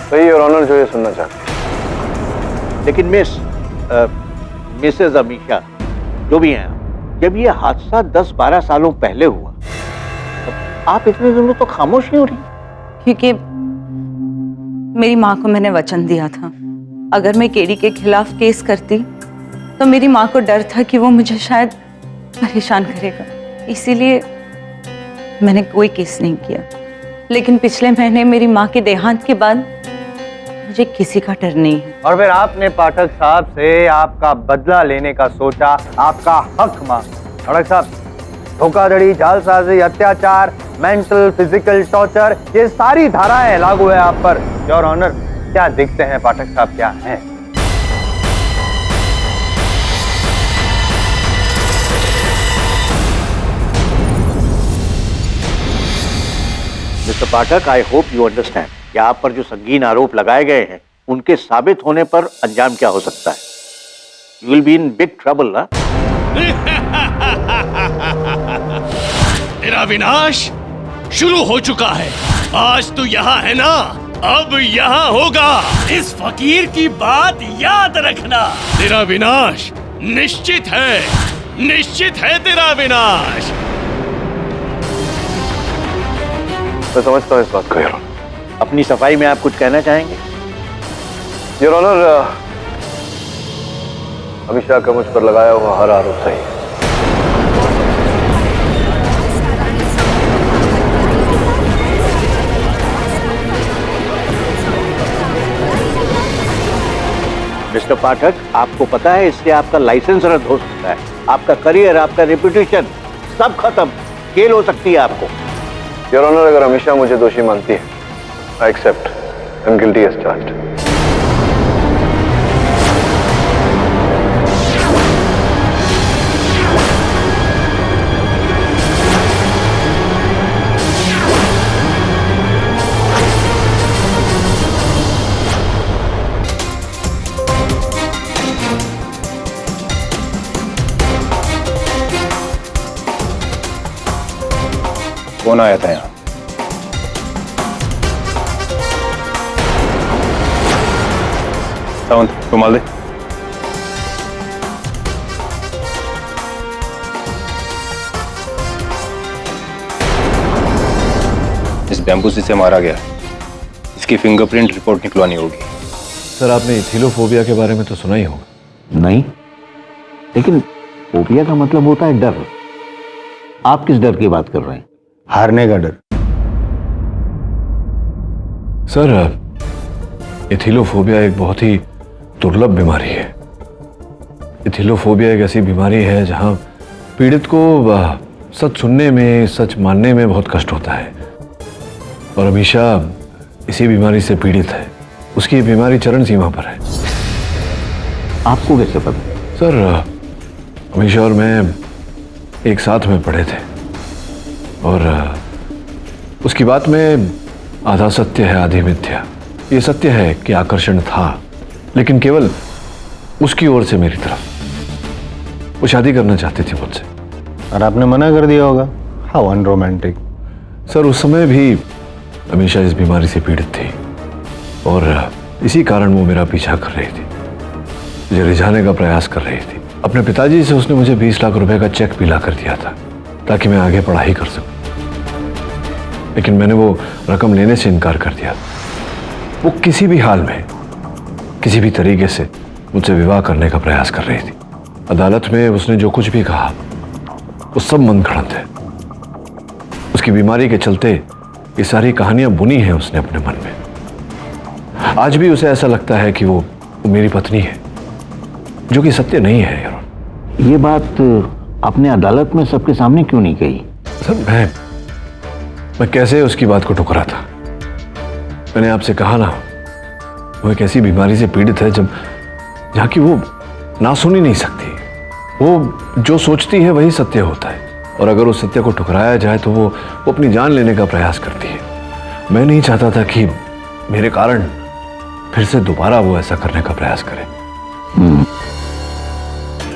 सही और ऑनर जो ये सुनना चाहते हैं। लेकिन मिसेज अमीशा जो भी हैं, जब ये हादसा 10-12 सालों पहले हुआ, आप इतने दिनों तो खामोश क्यों रही? क्योंकि मेरी माँ को मैंने वचन दिया था, अगर मैं केडी के खिलाफ केस करती तो मेरी माँ को डर था कि वो मुझे शायद परेशान करेगा, इसीलिए मैंने कोई केस नहीं किया। लेकिन पिछले महीने मेरी माँ के देहांत के बाद मुझे किसी का डर नहीं है। और फिर आपने पाठक साहब से आपका बदला लेने का सोचा, आपका हक मांगा। पाठक साहब, धोखाधड़ी, जालसाजी, अत्याचार, मेंटल फिजिकल टॉर्चर, ये सारी धाराएं लागू है आप पर। योर ऑनर, क्या दिखते हैं पाठक साहब, क्या हैं? Mister Pathak, I hope you understand कि आप पर जो संगीन आरोप लगाए गए हैं उनके साबित होने पर अंजाम क्या हो सकता है। You will be in big trouble ना? तेरा विनाश शुरू हो चुका है। आज तू यहाँ है ना, अब यहाँ होगा। इस फकीर की बात याद रखना। तेरा विनाश निश्चित है, निश्चित है तेरा विनाश। मैं समझता हूँ इस बात को यार। अपनी सफाई में आप कुछ कहना चाहेंगे? योर ऑनर, अमीशा का मुझ पर लगाया हुआ हर आरोप सही है। मिस्टर पाठक, आपको पता है इससे आपका लाइसेंस रद्द हो सकता है, आपका करियर, आपका रेपुटेशन सब खत्म, जेल हो सकती है आपको। योर ऑनर, अगर अमीशा मुझे दोषी मानती है, I accept, I am guilty as charged. कौन आया था यहाँ? सावंत, रुमाल दे। इस बैम्बू से मारा गया है। इसकी फिंगरप्रिंट रिपोर्ट निकलवानी होगी। सर, आपने इथिलोफोबिया के बारे में तो सुना ही होगा। नहीं, लेकिन फोबिया का मतलब होता है डर। आप किस डर की बात कर रहे हैं? हारने का डर। सर, इथिलोफोबिया एक बहुत ही दुर्लभ बीमारी है। इथिलोफोबिया एक ऐसी बीमारी है जहां पीड़ित को सच सुनने में, सच मानने में बहुत कष्ट होता है। और अमीशा इसी बीमारी से पीड़ित है। उसकी ये बीमारी चरम सीमा पर है। आपको कैसे पता? सर, अमीशा और मैं एक साथ में पढ़े थे और उसकी बात में आधा सत्य है, आधी मिथ्या। ये सत्य है कि आकर्षण था, लेकिन केवल उसकी ओर से मेरी तरफ। वो शादी करना चाहती थी मुझसे और आपने मना कर दिया होगा। How unromantic. सर, उस समय भी अमीशा इस बीमारी से पीड़ित थी और इसी कारण वो मेरा पीछा कर रही थी, मुझे रिझाने का प्रयास कर रही थी। अपने पिताजी से उसने मुझे 20 लाख रुपए का चेक भी ला कर दिया था ताकि मैं आगे पढ़ाई कर सकूं, लेकिन मैंने वो रकम लेने से इनकार कर दिया। वो किसी भी हाल में, किसी भी तरीके से मुझसे विवाह करने का प्रयास कर रही थी। अदालत में उसने जो कुछ भी कहा वो सब मनगढ़ंत है। उसकी बीमारी के चलते ये सारी कहानियां बुनी हैं उसने अपने मन में। आज भी उसे ऐसा लगता है कि वो मेरी पत्नी है, जो कि सत्य नहीं है यार। ये बात आपने अदालत में सबके सामने क्यों नहीं कही? सर, मैं कैसे उसकी बात को ठुकरा था। मैंने आपसे कहा ना, वो एक ऐसी बीमारी से पीड़ित है जहाँ की वो ना सुन ही नहीं सकती। वो जो सोचती है वही सत्य होता है, और अगर उस सत्य को ठुकराया जाए तो वो अपनी जान लेने का प्रयास करती है। मैं नहीं चाहता था कि मेरे कारण फिर से दोबारा वो ऐसा करने का प्रयास करे।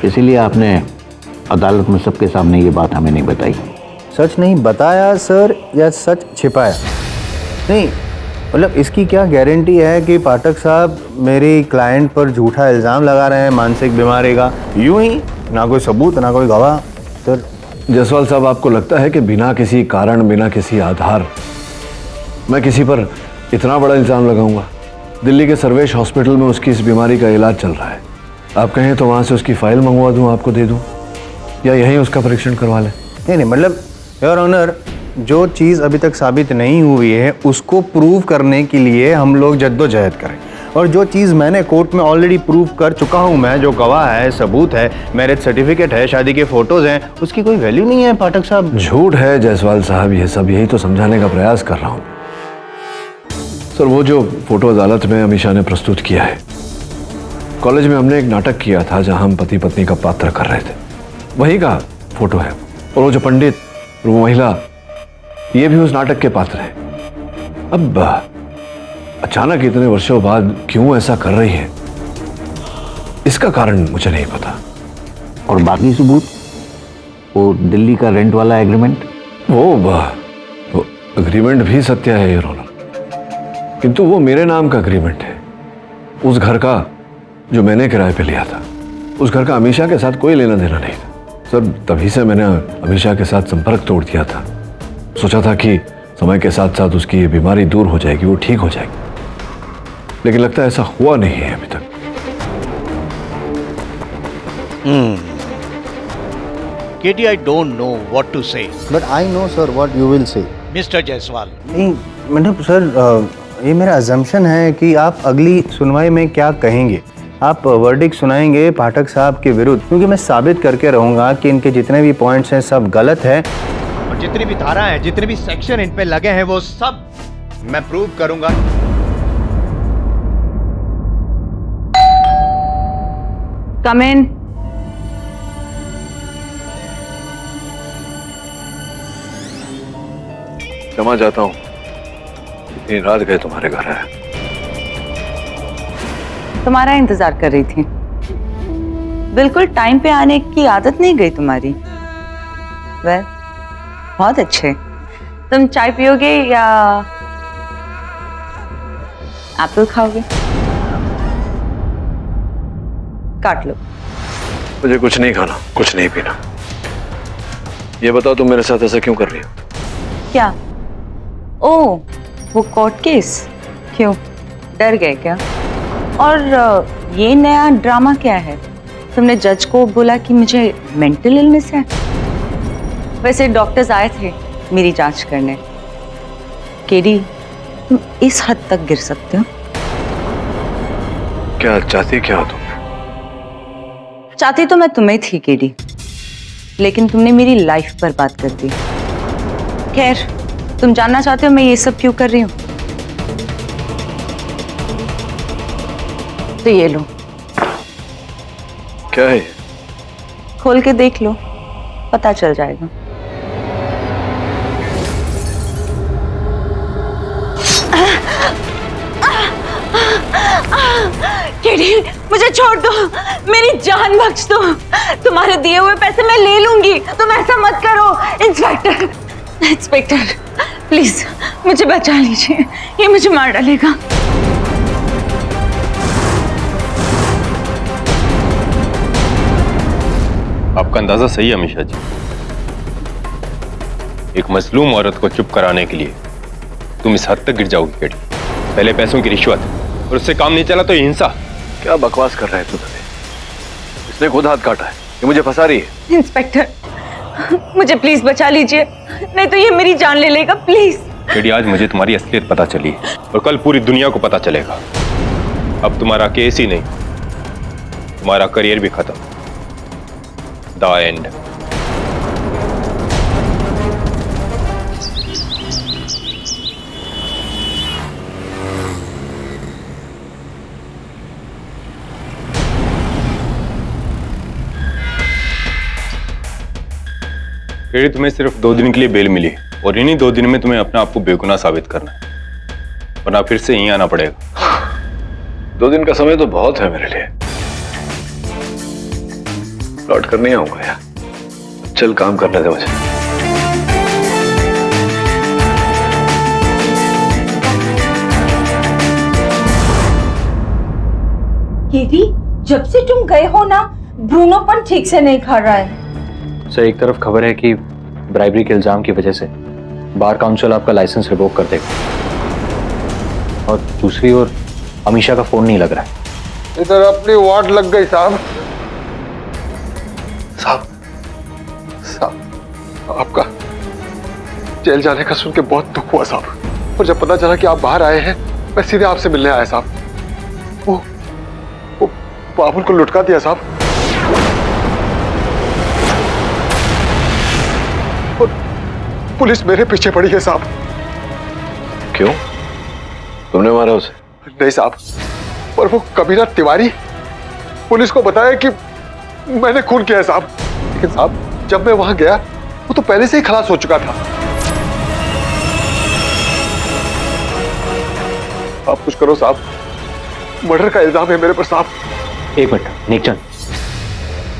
इसीलिए आपने अदालत में सबके सामने ये बात हमें नहीं बताई। सच नहीं बताया सर, या सच छिपाया? नहीं, मतलब इसकी क्या गारंटी है कि पाठक साहब मेरी क्लाइंट पर झूठा इल्ज़ाम लगा रहे हैं मानसिक बीमारी का? यूं ही, ना कोई सबूत, ना कोई गवाह। सर जायसवाल साहब, आपको लगता है कि बिना किसी कारण, बिना किसी आधार मैं किसी पर इतना बड़ा इल्ज़ाम लगाऊंगा? दिल्ली के सर्वेश हॉस्पिटल में उसकी इस बीमारी का इलाज चल रहा है। आप कहें तो वहाँ से उसकी फाइल मंगवा दूँ, आपको दे दूँ, या यहीं उसका परीक्षण करवा लें? नहीं, मतलब योर ऑनर, जो चीज़ अभी तक साबित नहीं हुई है उसको प्रूव करने के लिए हम लोग जद्दोजहद करें, और जो चीज़ मैंने कोर्ट में ऑलरेडी प्रूव कर चुका हूँ मैं, जो गवाह है, सबूत है, मैरिज सर्टिफिकेट है, शादी के फोटोज हैं, उसकी कोई वैल्यू नहीं है पाठक साहब। झूठ है जायसवाल साहब ये सब, यही तो समझाने का प्रयास कर रहा हूँ। सर, वो जो फोटो अदालत में अमीशा ने प्रस्तुत किया है, कॉलेज में हमने एक नाटक किया था जहाँ हम पति पत्नी का पात्र कर रहे थे, वही का फोटो है। और वो जो पंडित और वो महिला, ये भी उस नाटक के पात्र हैं। अब अचानक इतने वर्षों बाद क्यों ऐसा कर रही है, इसका कारण मुझे नहीं पता। और बाकी सबूत, वो दिल्ली का रेंट वाला एग्रीमेंट? वो एग्रीमेंट भी सत्य है ये रोना, किंतु वो मेरे नाम का एग्रीमेंट है। उस घर का जो मैंने किराए पे लिया था, उस घर का अमीशा के साथ कोई लेना देना नहीं था। सर, तभी से मैंने अमीशा के साथ संपर्क तोड़ दिया था। सोचा था कि समय के साथ साथ उसकी ये बीमारी दूर हो जाएगी, वो ठीक हो जाएगी, लेकिन लगता है ऐसा हुआ नहीं है अभी तक। KD, I don't know what to say. But I know sir what you will say. Mr. Jaiswal. नहीं, मतलब सर, ये मेरा अजम्पशन है कि आप अगली सुनवाई में क्या कहेंगे। आप वर्डिक्ट सुनाएंगे पाठक साहब के विरुद्ध, क्योंकि मैं साबित करके रहूंगा कि इनके जितने भी पॉइंट्स हैं सब गलत है, और जितनी भी धारा है, जितने भी सेक्शन इन पे लगे हैं, वो सब मैं प्रूव करूंगा। कम इन। क्षमा चाहता हूँ, इतनी रात गए तुम्हारे घर आया। तुम्हारा इंतजार कर रही थी। बिल्कुल टाइम पे आने की आदत नहीं गई तुम्हारी। वह बहुत अच्छे। तुम चाय पियोगे या एप्पल खाओगे? काट लो। मुझे कुछ नहीं खाना, कुछ नहीं पीना। ये बताओ तुम मेरे साथ ऐसा क्यों कर रही हो? क्या? ओ, वो कोर्ट केस? क्यों, डर गए क्या? और ये नया ड्रामा क्या है? तुमने जज को बोला कि मुझे मेंटल इलनेस है। वैसे डॉक्टर्स आए थे मेरी जांच करने। केडी, तुम इस हद तक गिर सकते हो? क्या चाहती क्या हो तुम? चाहती तो मैं तुम्हें थी केडी, लेकिन तुमने मेरी लाइफ बर्बाद कर दी। खैर, तुम जानना चाहते हो मैं ये सब क्यों कर रही हूं? तो ये लो। क्या है ये? खोल के देख लो, पता चल जाएगा। केडी, मुझे छोड़ दो, मेरी जान बख्श दो। तुम्हारे दिए हुए पैसे मैं ले लूंगी, तुम ऐसा मत करो। इंस्पेक्टर, इंस्पेक्टर, प्लीज मुझे बचा लीजिए, ये मुझे मार डालेगा। आपका अंदाजा सही है अमीषा जी। एक मजलूम औरत को चुप कराने के लिए तुम इस हद तक गिर जाओगी केडी। पहले पैसों की रिश्वत और उससे काम नहीं चला तो हिंसा। क्या बकवास कर रहे हैं तुम? इसने खुद हाथ काटा है, ये मुझे फंसा रही है। इंस्पेक्टर, मुझे प्लीज बचा लीजिए, नहीं तो ये मेरी जान ले लेगा। प्लीज केडी, आज मुझे तुम्हारी असलियत पता चली और कल पूरी दुनिया को पता चलेगा। अब तुम्हारा केस ही नहीं, तुम्हारा करियर भी खत्म। The end. केडी, तुम्हें सिर्फ 2 दिन के लिए बेल मिली और इन्हीं 2 दिन में तुम्हें अपने आप को बेगुनाह साबित करना है, वरना फिर से यहीं आना पड़ेगा। 2 दिन का समय तो बहुत है मेरे लिए। लौट कर नहीं आऊंगा यार, चल काम करने दे मुझे। केडी, जब से तुम गए हो ना, ब्रूनो पण ठीक से नहीं खा रहा है। सर, एक तरफ खबर है कि ब्राइबरी के इल्जाम की वजह से बार काउंसिल आपका लाइसेंस रिवोक कर देगा, और दूसरी ओर अमीषा का फोन नहीं लग रहा है। इधर अपनी वाट लग गई साहब। साहब, आपका जेल जाने का सुन के बहुत दुख हुआ साहब। और जब पता चला कि आप बाहर आए हैं, मैं सीधे आपसे मिलने आया साहब। वो बाबुल को लुटका दिया साहब, और पुलिस मेरे पीछे पड़ी है साहब। क्यों? तुमने मारा उसे? नहीं साहब, पर वो कबीरा तिवारी पुलिस को बताया कि मैंने खून किया है साहब। लेकिन साहब, जब मैं वहां गया वो तो पहले से ही खलास हो चुका था। आप कुछ करो साहब, मर्डर का इल्जाम है मेरे पर साहब। एक मिनट नेकचंद,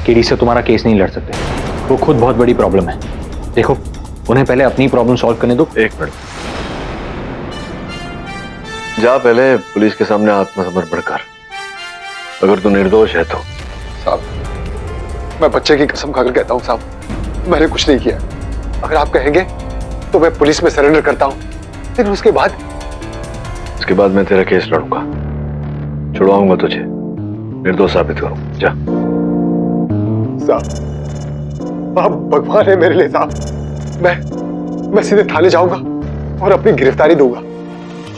केडी से तुम्हारा केस नहीं लड़ सकते, वो खुद बहुत बड़ी प्रॉब्लम है। देखो, उन्हें पहले अपनी प्रॉब्लम सॉल्व करने दो। एक मिनट, जा पहले पुलिस के सामने आत्मसमर्पण कर। अगर तू निर्दोष है तो। साहब, मैं बच्चे की कसम खाकर कहता हूँ साहब, मैंने कुछ नहीं किया। अगर आप कहेंगे तो मैं पुलिस में सरेंडर करता हूँ, फिर उसके बाद मैं तेरा केस लड़ूंगा, छुड़वाऊंगा तुझे, निर्दोष साबित करूं। जा। साहब, आप भगवान है मेरे लिए साहब। मैं सीधे थाने जाऊंगा और अपनी गिरफ्तारी दूंगा,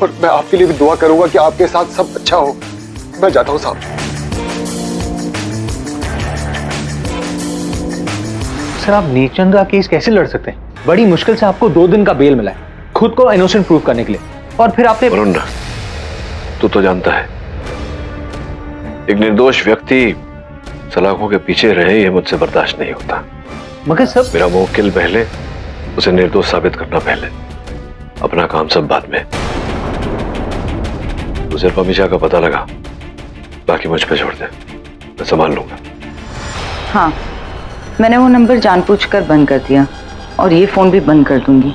और मैं आपके लिए भी दुआ करूंगा कि आपके साथ सब अच्छा हो। मैं जाता हूं साहब। सर, आप नेकचंद का केस कैसे लड़ सकते हैं? बड़ी मुश्किल से आपको 2 दिन का बेल मिला है, खुद को इनोसेंट प्रूव करने के लिए, और फिर आपने। वरुण, तू तो जानता है, एक निर्दोष व्यक्ति सलाखों के पीछे रहे, ये मुझसे बर्दाश्त नहीं होता। मगर सब मेरा मुवक्किल पहले, उसे निर्दोष साबित करना पहले, अपना काम सब बाद में। तू सिर्फ अमीषा का पता लगा, बाकी मुझ पे छोड़ दे, मैं संभाल लूंगा। हाँ, मैंने वो नंबर जानबूझकर बंद कर दिया, और ये फोन भी बंद कर दूंगी।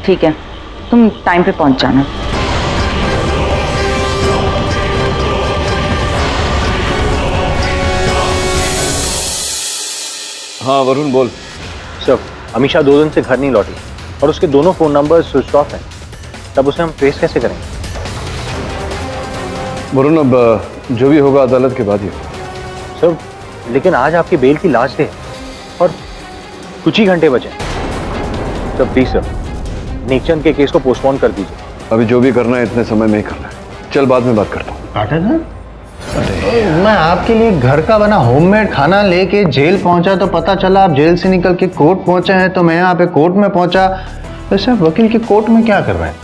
ठीक है, तुम टाइम पे पहुंच जाना। हाँ वरुण बोल। सर, अमीशा 2 दिन से घर नहीं लौटी और उसके दोनों फोन नंबर स्विच ऑफ हैं। तब उसे हम ट्रेस कैसे करेंगे? वरुण अब जो भी होगा अदालत के बाद ही होगा। सर, लेकिन आज आपकी बेल की लास्ट डे है और कुछ ही घंटे बचे। सर प्लीज सर, नेकचंद के केस को पोस्टपोन कर दीजिए। अभी जो भी करना है इतने समय में ही करना है। चल बाद में बात करता हूँ। मैं आपके लिए घर का बना होममेड खाना लेके जेल पहुंचा तो पता चला आप जेल से निकल के कोर्ट पहुंचे हैं, तो मैं यहाँ पे कोर्ट में पहुंचा। वैसे वकील के कोर्ट में क्या कर रहे हैं?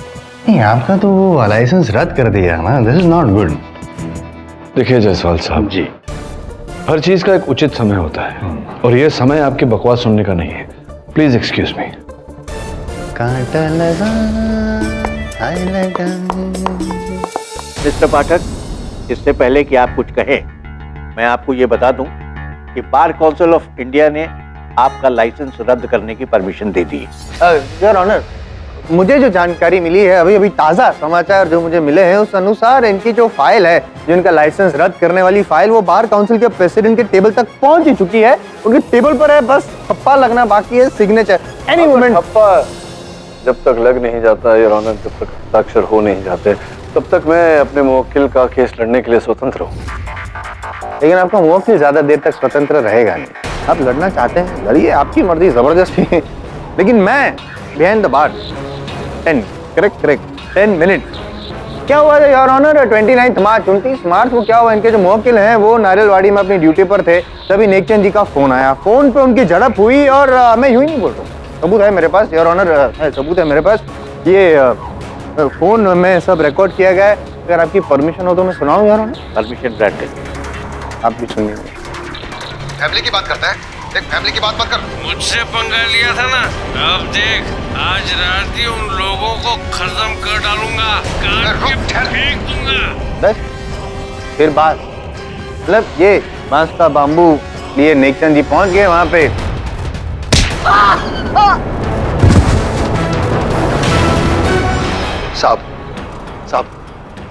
नहीं, आपका तो वो लाइसेंस रद्द कर दिया ना। This is not good. देखिए जायसवाल साहब जी, हर चीज का एक उचित समय होता है और ये समय आपकी बकवास सुनने का नहीं है। Please excuse me. कांटा लगा, हाय लगा। मिस्टर पाठक, इससे पहले कि आप कुछ कहें, मैं आपको ये बता दूं कि बार काउंसिल ऑफ इंडिया ने आपका लाइसेंस रद्द करने की परमिशन दे दी है। योर ऑनर, मुझे जो जानकारी मिली है, अभी अभी ताज़ा समाचार जो मुझे मिले हैं, उस अनुसार इनकी जो फाइल है, जो इनका लाइसेंस रद्द करने वाली फाइल, वो बार काउंसिल के प्रेसिडेंट के टेबल तक पहुंच ही चुकी है। उनके टेबल पर है, बस ठप्पा लगना बाकी है, सिग्नेचर एनी मोमेंट। ठप्पा जब तक लग नहीं जाता योर ऑनर, जब तक हस्ताक्षर हो नहीं जाते, तब तक मैं अपने मुवक्किल का केस लड़ने के लिए स्वतंत्र हूँ। लेकिन आपका मुवक्किल ज्यादा देर तक स्वतंत्र रहेगा नहीं। आप लड़ना चाहते हैं, लड़िए, आपकी मर्जी, जबरदस्ती। लेकिन मैं बिहाइंड द बार 10 मिनट। क्या हुआ था योर ऑनर? 29 मार्च को क्या हुआ, इनके जो मुवक्किल हैं वो नारियलवाड़ी में अपनी ड्यूटी पर थे, तभी नेकचंद जी का फोन आया। फोन पे उनकी झड़प हुई और मैं यूं ही नहीं बोल रहा हूँ, सबूत है मेरे पास योर ऑनर, सबूत है मेरे पास। ये फोन में सब रिकॉर्ड किया गया है। अगर आपकी परमिशन हो तो मैं सुनाऊं योर ऑनर? Permission granted. आप भी सुनिए। फैमिली की बात करता है, देख फैमिली की बात मत कर। मुझसे पंगा लिया था ना, अब देख आज रात ही उन लोगों को खत्म कर डालूंगा, काट के फेंक दूंगा। बस फिर बात, मतलब ये बांस का बाम्बू लिए नेकचंद जी पहुंच गए वहां पे। साहब,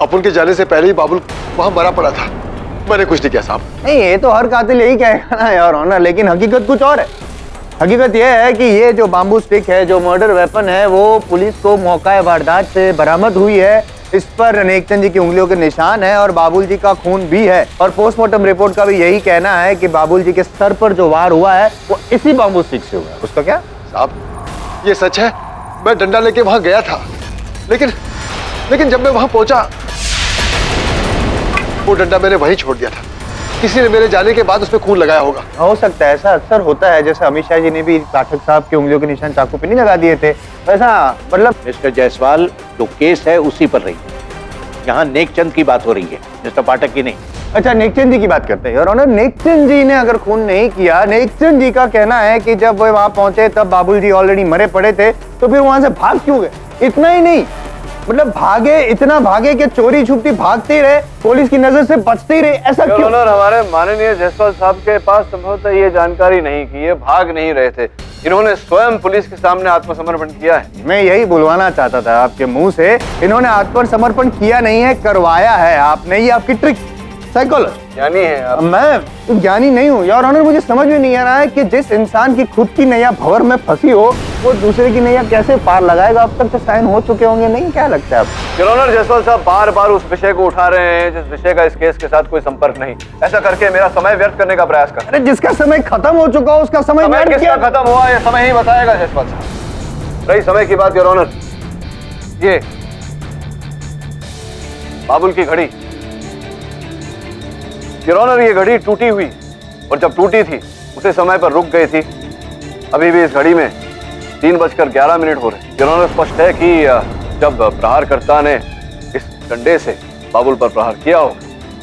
अपन के जाने से पहले ही बाबुल वहां मरा पड़ा था। मैंने कुछ नहीं किया साहब। नहीं, ये तो हर कातिल यही कहेगा ना यार ऑनर, लेकिन हकीकत कुछ और है। हकीकत यह है कि ये जो बाम्बू स्टिक है, जो मर्डर वेपन है, वो पुलिस को मौका वारदात से बरामद हुई है। इस पर नेकचंद जी की उंगलियों के निशान है और बाबुल जी का खून भी है। और पोस्टमार्टम रिपोर्ट का भी यही कहना है कि बाबुल जी के सर पर जो वार हुआ है वो इसी बाम्बू स्टिक से हुआ है। उसका क्या साहब? ये सच है, मैं डंडा लेके वहां गया था, लेकिन जब मैं वहां पहुंचा वो डंडा मैंने वहीं छोड़ दिया था। किसी ने मेरे जाने के बाद उसमें खून लगाया होगा। हो सकता है, ऐसा अक्सर होता है। जैसे अमित शाह जी ने भी पाठक साहब के उंगलियों के निशान चाकू पे नहीं लगा दिए थे, वैसा मतलब। मिस्टर जायसवाल, जो केस है उसी पर रही, यहाँ नेकचंद की बात हो रही है, मिस्टर पाठक की नहीं। अच्छा, नेकचंद जी की बात करते हैं। और नेकचंद जी ने अगर खून नहीं किया, नेकचंद जी का कहना है कि जब वो वहां पहुंचे तब बाबुल जी ऑलरेडी मरे पड़े थे, तो फिर वहां से भाग क्यों गए? इतना ही नहीं, मतलब भागे, इतना भागे कि चोरी छुपती भागते रहे, पुलिस की नजर से बचते रहे, ऐसा क्यों? हमारे माननीय जायसवाल साहब के पास संभवतः ये जानकारी नहीं कि ये भाग नहीं रहे थे। इन्होंने स्वयं पुलिस के सामने आत्मसमर्पण किया है। मैं यही बुलवाना चाहता था आपके मुंह से। इन्होंने आत्मसमर्पण किया नहीं है, करवाया है आपने। ये आपकी ट्रिक, साइकोलॉजी। ज्ञानी है आप। मैं ज्ञानी नहीं हूँ योर ऑनर। मुझे समझ में नहीं आ रहा है कि जिस इंसान की खुद की नैया भंवर में फंसी हो, वो दूसरे की नैया कैसे पार लगाएगा? अब तक तो साइन हो चुके होंगे, नहीं? क्या लगता है आपको? योर ऑनर, जायसवाल साहब बार बार उस विषय को उठा रहे हैं जिस विषय का इस केस के साथ कोई संपर्क नहीं। ऐसा करके मेरा समय व्यर्थ करने का प्रयास कर। अरे जिसका समय खत्म हो चुका, उसका समय किसका खत्म हुआ ये समय ही बताएगा जायसवाल साहब। रही समय की बात योर ऑनर, ये बाबुल की घड़ी, योर ऑनर, ये घड़ी टूटी हुई, और जब टूटी थी उसे समय पर रुक गई थी। अभी भी इस घड़ी में 3:11 हो रहे। योर ऑनर, स्पष्ट है कि जब प्रहारकर्ता ने इस डंडे से बाबुल पर प्रहार किया हो,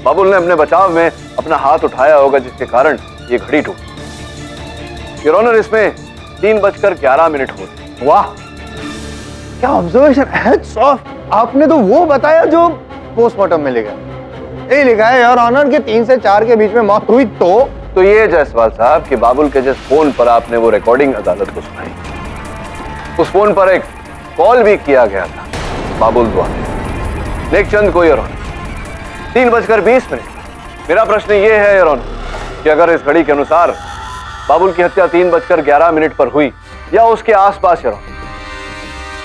बाबुल ने अपने बचाव में अपना हाथ उठाया होगा, जिसके कारण ये घड़ी टूटी। योर ऑनर, इसमें 3:11 हो रहे। वाह, क्या ऑब्जर्वेशन, हैट्स ऑफ। आपने तो वो बताया जो पोस्टमार्टम में लिखा, यही लिखा है योर ऑनर कि 3 से 4 के बीच में मौत हुई। तो ये जायसवाल साहब कि बाबुल के जिस फोन पर आपने वो रिकॉर्डिंग अदालत को सुनाई, उस फोन पर एक कॉल भी किया गया था बाबुल द्वारा नेकचंद को, योर ऑनर, 3:20 मेरा प्रश्न ये है योर ऑनर कि अगर इस घड़ी के अनुसार बाबुल की हत्या 3:11 पर हुई या उसके आसपास योर ऑनर,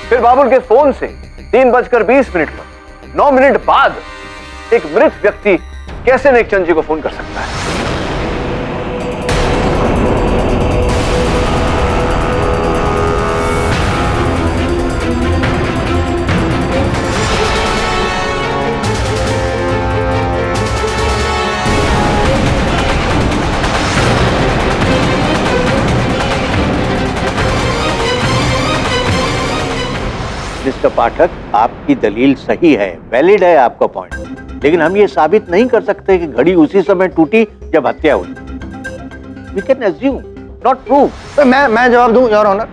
फिर बाबुल के फोन से 3:20 पर 9 मिनट बाद एक मृत व्यक्ति कैसे नेकचंद जी को फोन कर सकता है? मिस्टर पाठक, आपकी दलील सही है, वैलिड है आपका पॉइंट, लेकिन हम ये साबित नहीं कर सकते कि घड़ी उसी समय टूटी जब हत्या हुई। We can assume, not prove। तो मैं जवाब दूं योर ऑनर।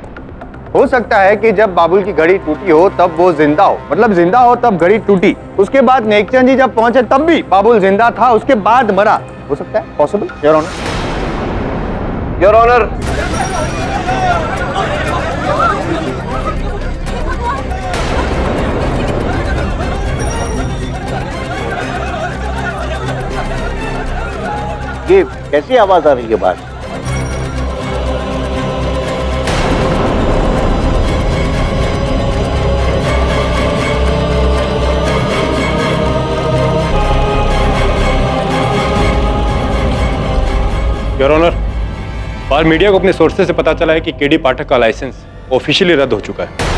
हो सकता है कि जब बाबुल की घड़ी टूटी हो तब वो जिंदा हो, मतलब जिंदा हो तब घड़ी टूटी, उसके बाद नेकचंद जी जब पहुंचे तब भी बाबुल जिंदा था, उसके बाद मरा। हो सकता है, possible your honour. Your honour, ये कैसी आवाज आ रही है बाहर? योर ऑनर, बाहर मीडिया को अपने सोर्सेज से पता चला है कि केडी पाठक का लाइसेंस ऑफिशियली रद्द हो चुका है।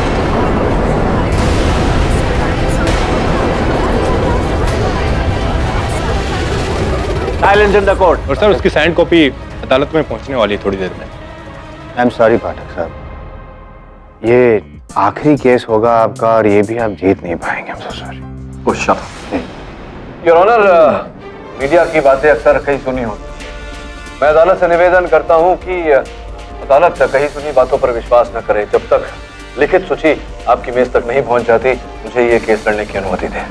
Silence in the court. और सर, उसकी साइंड कॉपी अदालत में पहुंचने वाली है थोड़ी देर में। आई एम सॉरी पाठक साहब, ये आखिरी केस होगा आपका और ये भी आप जीत नहीं पाएंगे। I'm so sorry। Your honour, media की बातें अक्सर कहीं सुनी होती, मैं अदालत से निवेदन करता हूं कि अदालत कहीं सुनी बातों पर विश्वास न करे। जब तक लिखित सूची आपकी मेज तक नहीं पहुंच जाती, मुझे ये केस लड़ने की अनुमति दें।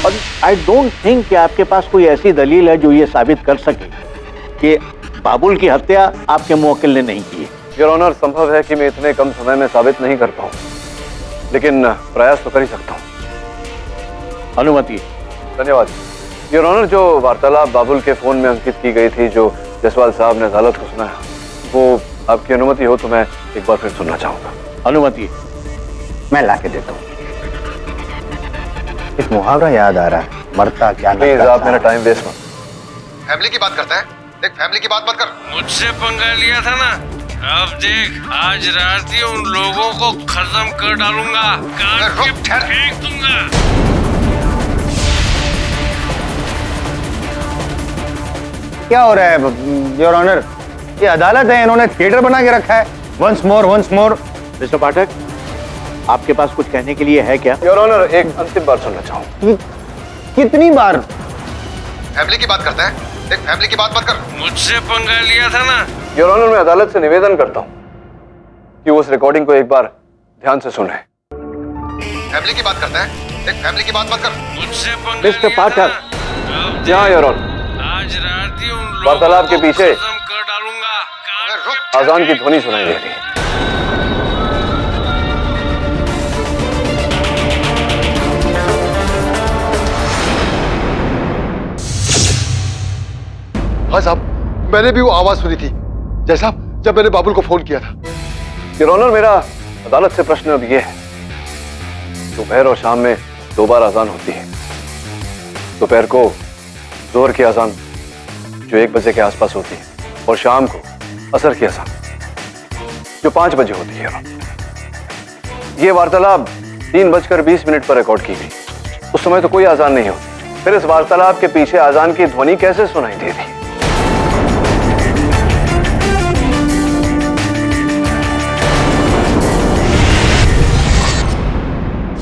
और आई डोंट थिंक कि आपके पास कोई ऐसी दलील है जो ये साबित कर सके कि बाबुल की हत्या आपके मुवक्किल ने नहीं की। योर ऑनर, संभव है कि मैं इतने कम समय में साबित नहीं कर पाऊं, लेकिन प्रयास तो कर ही सकता हूं। अनुमति। धन्यवाद योर ऑनर। जो वार्तालाप बाबुल के फोन में अंकित की गई थी, जो जायसवाल साहब ने अदालत को सुनाया, वो आपकी अनुमति हो तो मैं एक बार फिर सुनना चाहूंगा। अनुमति। मैं लाके देता हूँ। एक मुहावरा याद आ रहा है, मरता क्या प्लीज आप मेरा टाइम वेस्ट मत। फैमिली की बात करता है, देख फैमिली की बात मत कर। मुझसे पंगा लिया था ना, अब देख आज रात ही उन लोगों को खत्म कर डालूंगा, काट के फेंक दूंगा। क्या हो रहा है योर ऑनर? ये अदालत है, इन्होंने थिएटर बना के रखा है। Once more once more. Mister Pathak, आपके पास कुछ कहने के लिए है क्या? योर ऑनर, एक अंतिम बार सुनना चाहूँ। कितनी बार? फैमिली की बात करता है, देख फैमिली की बात मत कर। मुझसे पंगा लिया था ना। योर ऑनर, मैं अदालत से निवेदन करता हूँ कि उस रिकॉर्डिंग को एक बार ध्यान से सुने। फैमिली की बात करता है, देख फैमिली की बात मत कर। मुझसे पंगा मिस्टर पाठक, जी हाँ योर ऑनर, आज रात ही उन वार्तालाप के पीछे कर डालूंगा, अजान की ध्वनि सुनाई दे रही है। हाँ साहब, मैंने भी वो आवाज सुनी थी जैसा जब मैंने बाबुल को फोन किया था। योर ऑनर, मेरा अदालत से प्रश्न अब ये है, दोपहर और शाम में 2 बार अजान होती है। दोपहर को जोहर की अजान जो 1 बजे के आसपास होती है, और शाम को असर की अजान जो 5 बजे होती है। ये वार्तालाप 3:20 पर रिकॉर्ड की गई। उस समय तो कोई अजान नहीं होती, फिर इस वार्तालाप के पीछे अजान की ध्वनि कैसे सुनाई देती?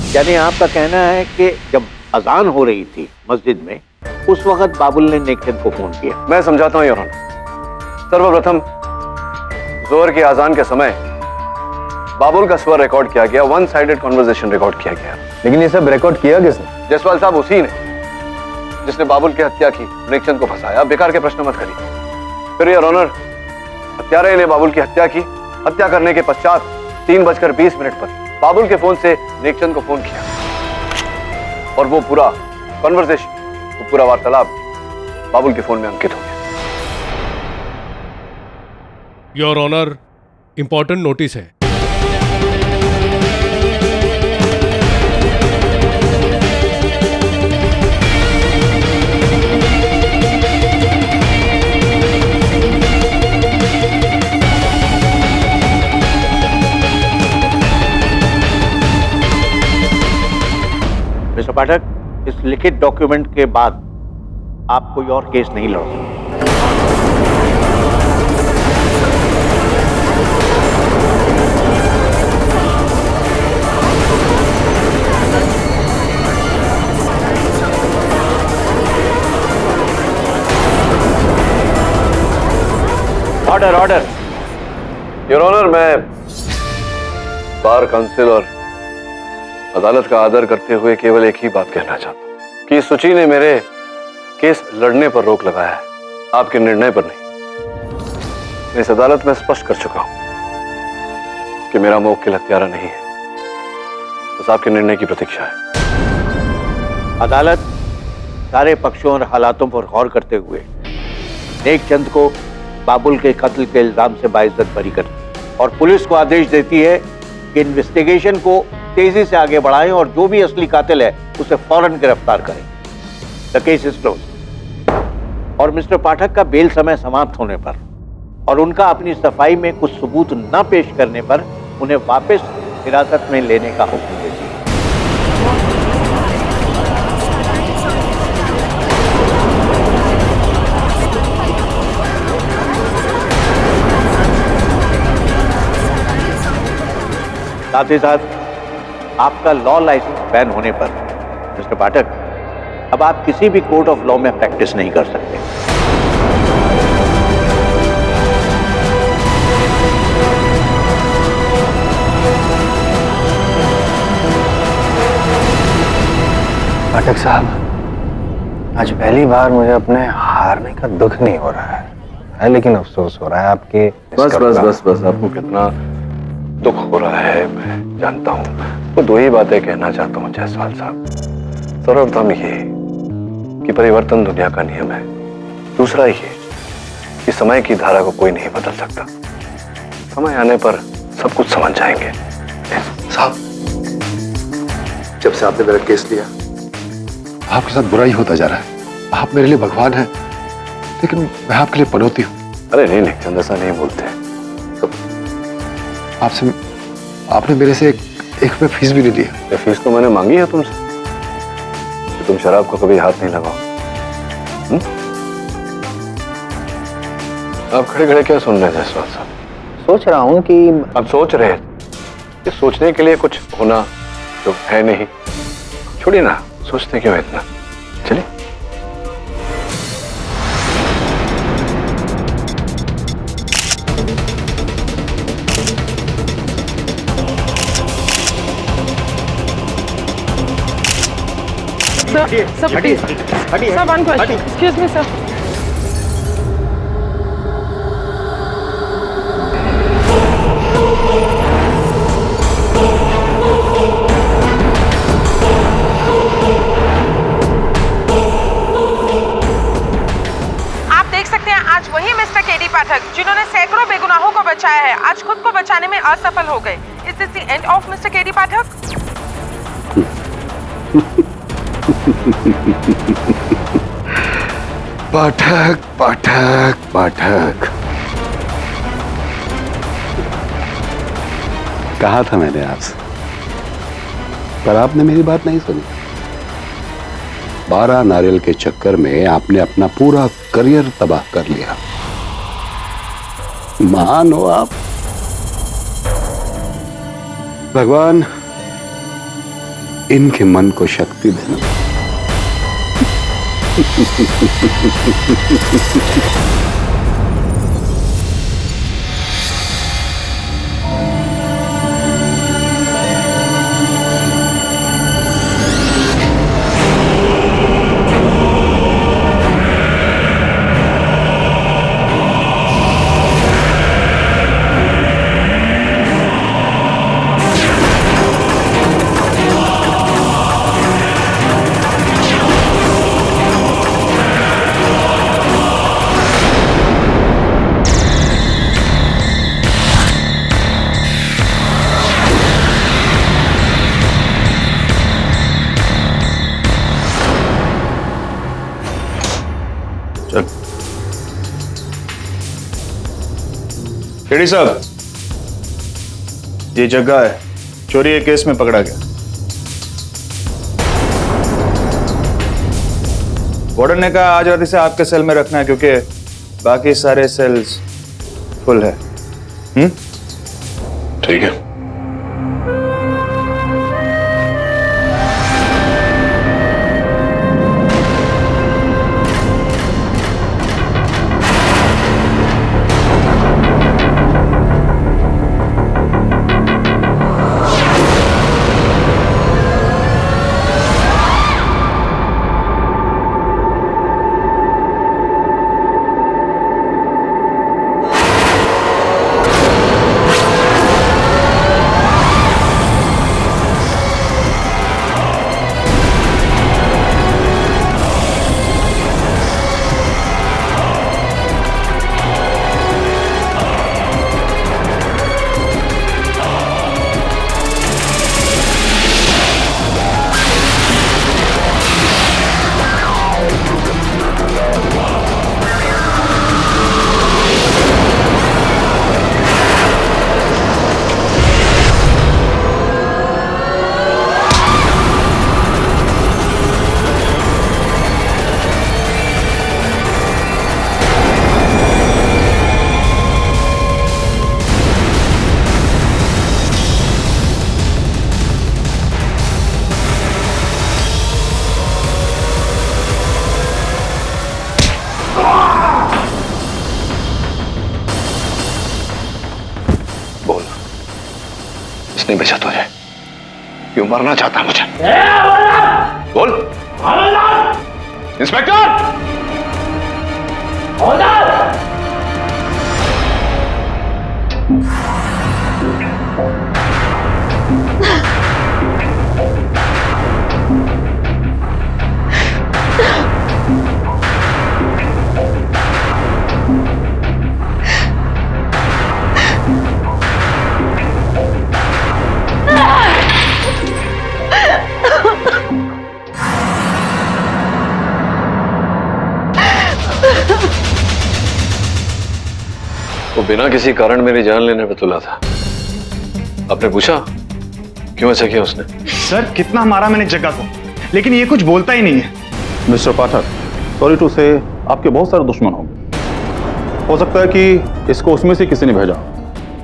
यानी आपका कहना है कि जब अजान हो रही थी मस्जिद में, उस वक्त बाबुल ने नेकचंद को फोन किया। मैं समझाता हूं योर ऑनर। सर्वप्रथम जोहर की अजान के समय बाबुल का स्वर रिकॉर्ड किया गया, 1 साइडेड कन्वर्सेशन रिकॉर्ड किया गया। लेकिन ये सब रिकॉर्ड किया किसने? जायसवाल साहब उसी ने जिसने बाबुल की हत्या की, नेकचंद को फंसाया। बेकार के प्रश्न मत करिए। फिर योर ऑनर, हत्यारे ने बाबुल की हत्या की। हत्या करने के पश्चात 3:20 पर बाबुल के फोन से नेकचंद को फोन किया और वो पूरा कॉन्वर्सेशन, वो पूरा वार्तालाप बाबुल के फोन में अंकित हो गया। योर ऑनर, इंपॉर्टेंट नोटिस है। मिस्टर पाठक, इस लिखित डॉक्यूमेंट के बाद आप कोई और केस नहीं लड़ सकते। Order order. योर ऑनर, मैं बार काउंसिल और अदालत का आदर करते हुए केवल एक ही बात कहना चाहता हूं कि सुची ने मेरे केस लड़ने पर रोक लगाया है, आपके निर्णय पर नहीं। मैं इस अदालत में स्पष्ट कर चुका हूं कि मेरा मुवक्किल हत्यारा नहीं है, बस आपके निर्णय की प्रतीक्षा है। अदालत सारे पक्षों और हालातों पर गौर करते हुए नेकचंद को बाबुल के कत्ल के इल्जाम से बाइज्जत बरी करती और पुलिस को आदेश देती है कि इन्वेस्टिगेशन को तेजी से आगे बढ़ाएं और जो भी असली कातिल है उसे फौरन गिरफ्तार करें। The case is close. और मिस्टर पाठक का बेल समय समाप्त होने पर और उनका अपनी सफाई में कुछ सबूत न पेश करने पर उन्हें वापस हिरासत में लेने का हुक्म देती है। साथ ही साथ आपका लॉ लाइसेंस बैन होने पर मिस्टर पाठक, अब आप किसी भी कोर्ट ऑफ लॉ में प्रैक्टिस नहीं कर सकते। पाठक साहब, आज पहली बार मुझे अपने हारने का दुख नहीं हो रहा है, लेकिन अफसोस हो रहा है आपके। बस बस बस बस, आपको कितना दुख हो रहा है मैं जानता हूं। तो दो ही बातें कहना चाहता हूं जायसवाल साहब। सर्वप्रथम ये कि परिवर्तन दुनिया का नियम है। दूसरा ये कि समय की धारा को कोई नहीं बदल सकता। समय आने पर सब कुछ समझ जाएंगे। साहब, जब से आपने मेरा केस लिया आपके साथ बुरा ही होता जा रहा है। आप मेरे लिए भगवान हैं, लेकिन मैं आपके लिए पनौती हूँ। अरे नहीं नहीं चंद, ऐसा नहीं बोलते। तो आपसे आपने मेरे से एक रुपये फीस भी नहीं लिया। फीस तो मैंने मांगी है तुमसे कि तुम शराब को कभी हाथ नहीं लगाओ। आप खड़े खड़े क्या सुन रहे हैं जायसवाल साहब? सोच रहा हूं कि अब सोच रहे हैं कि सोचने के लिए कुछ होना जो है नहीं। छोड़िए ना, सोचते क्यों है इतना। चलिए। Sir, please. Sir, one question. Excuse me, sir. आप देख सकते हैं आज वही मिस्टर केडी पाठक जिन्होंने सैकड़ों बेगुनाहों को बचाया है, आज खुद को बचाने में असफल हो गए। Is this the end of mister KD Pathak? Pathak Pathak Pathak, कहा था मैंने आपसे, पर आपने मेरी बात नहीं सुनी। 12 नारियल के चक्कर में आपने अपना पूरा करियर तबाह कर लिया। महान हो आप। भगवान इनके मन को शक्ति देना। चल केडी साहब, ये जग्गा है, चोरी के केस में पकड़ा गया। वार्डन ने कहा आज रात इसे आपके सेल में रखना है क्योंकि बाकी सारे सेल्स फुल है। ठीक है। नहीं बचा तुझे, क्यों मरना चाहता मुझे? बोल। इंस्पेक्टर! वो बिना किसी कारण मेरी जान लेने पे तुला था। आपने पूछा क्यों ऐसा किया उसने? सर कितना मारा मैंने जग्गा को, लेकिन ये कुछ बोलता ही नहीं है। मिस्टर पाठक, सॉरी टू से आपके बहुत सारे दुश्मन होंगे। हो सकता है कि इसको उसमें से किसी ने भेजा,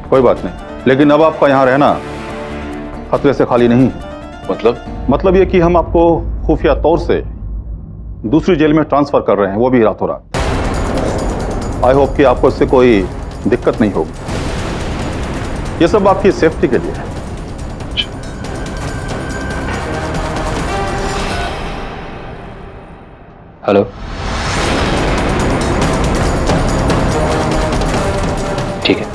कोई बात नहीं, लेकिन अब आपका यहाँ रहना खतरे से खाली नहीं है। मतलब ये कि हम आपको खुफिया तौर से दूसरी जेल में ट्रांसफर कर रहे हैं, वो भी रातों रात। आई होप कि आपको इससे कोई दिक्कत नहीं होगी। ये सब आपकी सेफ्टी के लिए है। हेलो, ठीक है।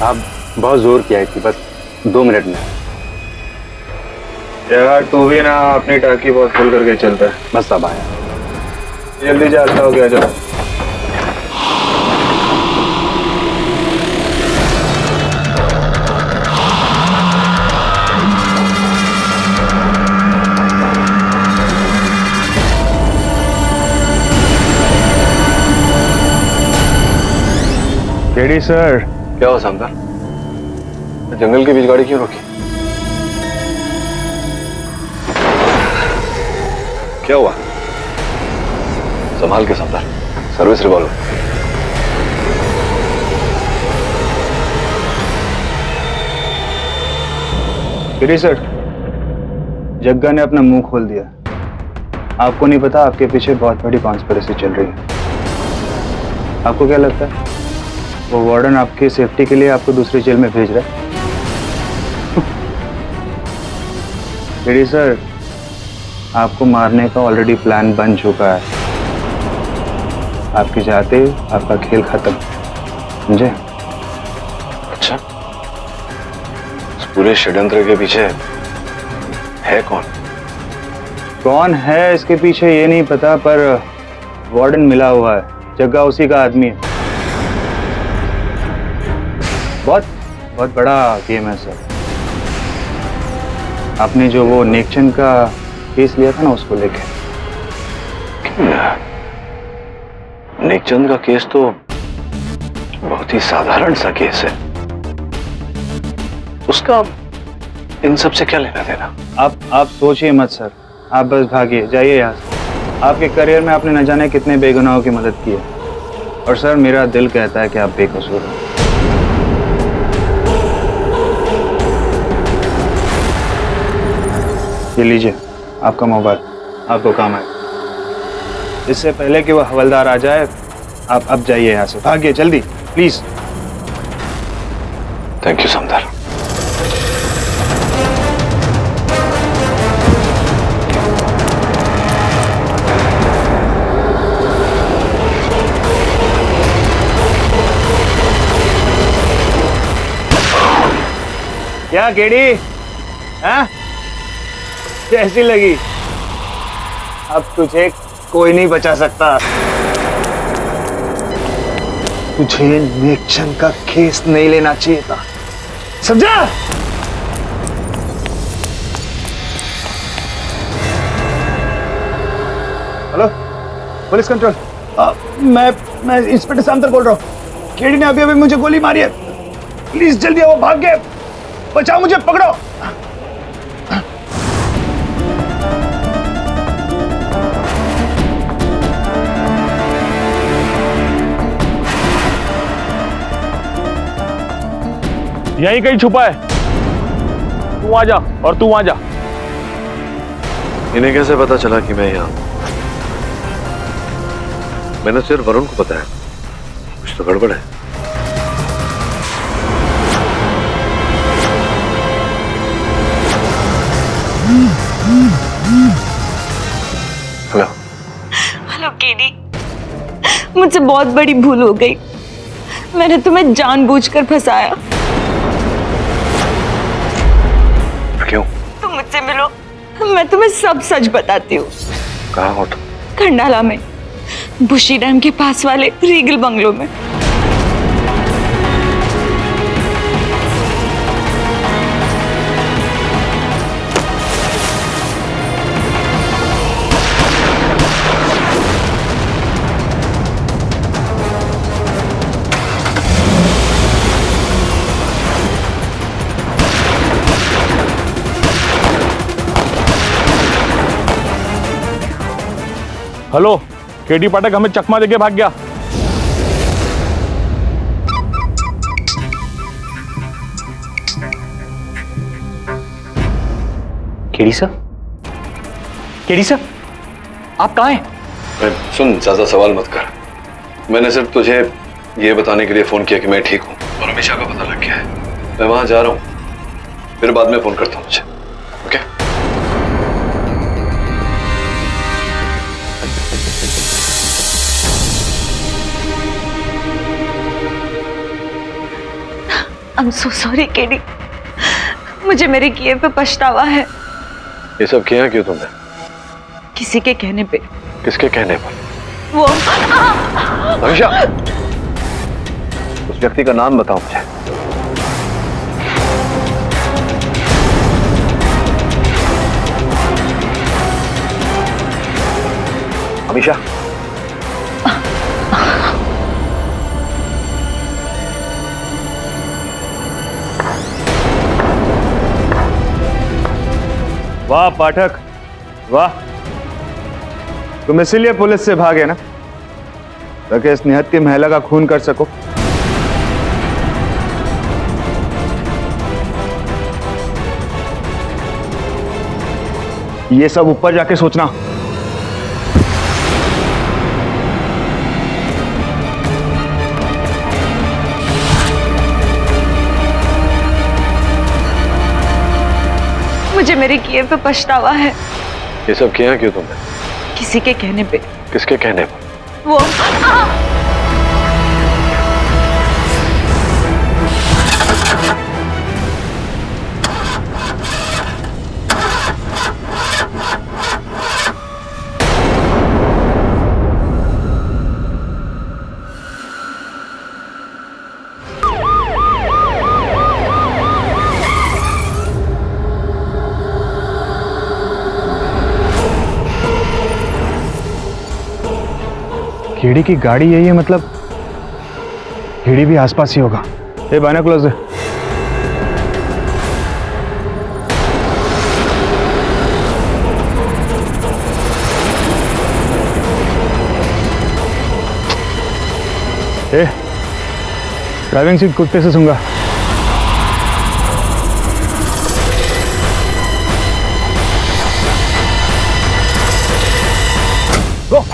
आप बहुत जोर किया थी, बस 2 मिनट में। यार तू भी ना अपनी टाकी बहुत फुल करके चलता है। बस अब आया, जल्दी जाता हो गया। चलो केडी सर। क्या हुआ शानदार? जंगल के बीच गाड़ी क्यों रोकी? क्या हुआ? संभाल के शानदार, सर्विस रिवॉल्वर। केडी सर, जग्गा ने अपना मुंह खोल दिया। आपको नहीं पता, आपके पीछे बहुत बड़ी कॉन्स्पिरेसी चल रही है। आपको क्या लगता है वो वार्डन आपकी सेफ्टी के लिए आपको दूसरी जेल में भेज रहा है? केडी सर, आपको मारने का ऑलरेडी प्लान बन चुका है। आपके जाते आपका खेल खत्म, समझे? अच्छा, इस पूरे षड्यंत्र के पीछे है कौन? कौन है इसके पीछे ये नहीं पता, पर वार्डन मिला हुआ है, जग्गा उसी का आदमी है। बहुत बहुत बड़ा गेम है सर। आपने जो वो नेकचंद का केस लिया था ना, उसको लेके। नेकचंद का केस तो बहुत ही साधारण सा केस है, उसका इन सब से क्या लेना देना? आप सोचिए मत सर, आप बस भागिए, जाइए यहाँ से। आपके करियर में आपने न जाने कितने बेगुनाहों की मदद की है, और सर मेरा दिल कहता है कि आप बेकसूर हैं। ये लीजिए आपका मोबाइल, आपको काम आए। इससे पहले कि वो हवलदार आ जाए, आप अब जाइए यहाँ से, भागिए जल्दी प्लीज। Thank you Samaddar. क्या केडी, हाँ? कैसी लगी? अब तुझे कोई नहीं बचा सकता। तुझे नेकचंद का केस नहीं लेना चाहिए था, समझा? हेलो पुलिस कंट्रोल, मैं इंस्पेक्टर सामंतर बोल रहा हूँ। केडी ने अभी अभी मुझे गोली मारी है, प्लीज जल्दी आओ, भाग गए, बचाओ मुझे, पकड़ो। यहीं कहीं छुपा है, तू आ जा और तू आ जा। इन्हें कैसे पता चला कि मैं यहाँ? मैंने सिर्फ वरुण को बताया, कुछ तो गड़बड़ है। हेलो हेलो केडी, मुझसे बहुत बड़ी भूल हो गई। मैंने तुम्हें जानबूझकर फंसाया। क्यों? तुम मुझसे मिलो, मैं तुम्हें सब सच बताती हूँ। कहाँ हो तुम? खंडाला में, बुशी डैम के पास वाले रीगल बंगलो में। हेलो, केडी पाठक हमें चकमा देके भाग गया। केडी सर, केडी सर, आप कहाँ हैं? सुन, ज्यादा सवाल मत कर। मैंने सिर्फ तुझे ये बताने के लिए फोन किया कि मैं ठीक हूँ और अमीशा का पता लग गया है। मैं वहां जा रहा हूँ, फिर बाद में फोन करता हूँ मुझे, okay? I'm so sorry KD, मुझे मेरे किए पे पछतावा है। ये सब किया क्यों तुमने? किसी के कहने पे। किसके कहने पर? वो अमीशा, उस व्यक्ति का नाम बताओ मुझे। अमीशा, वाह पाठक, वाह। तुम इसीलिए पुलिस से भागे ना, ताकि इस निहत्थी महिला का खून कर सको। ये सब ऊपर जाके सोचना। मुझे मेरे किए पे पछतावा है। ये सब किया क्यों तुमने? किसी के कहने पे। किसके कहने पर? वो केडी की गाड़ी यही है, मतलब केडी भी आसपास ही होगा। ये बाइनोकुलर्स है। ड्राइविंग सीट कुत्ते से सूंगा। गो।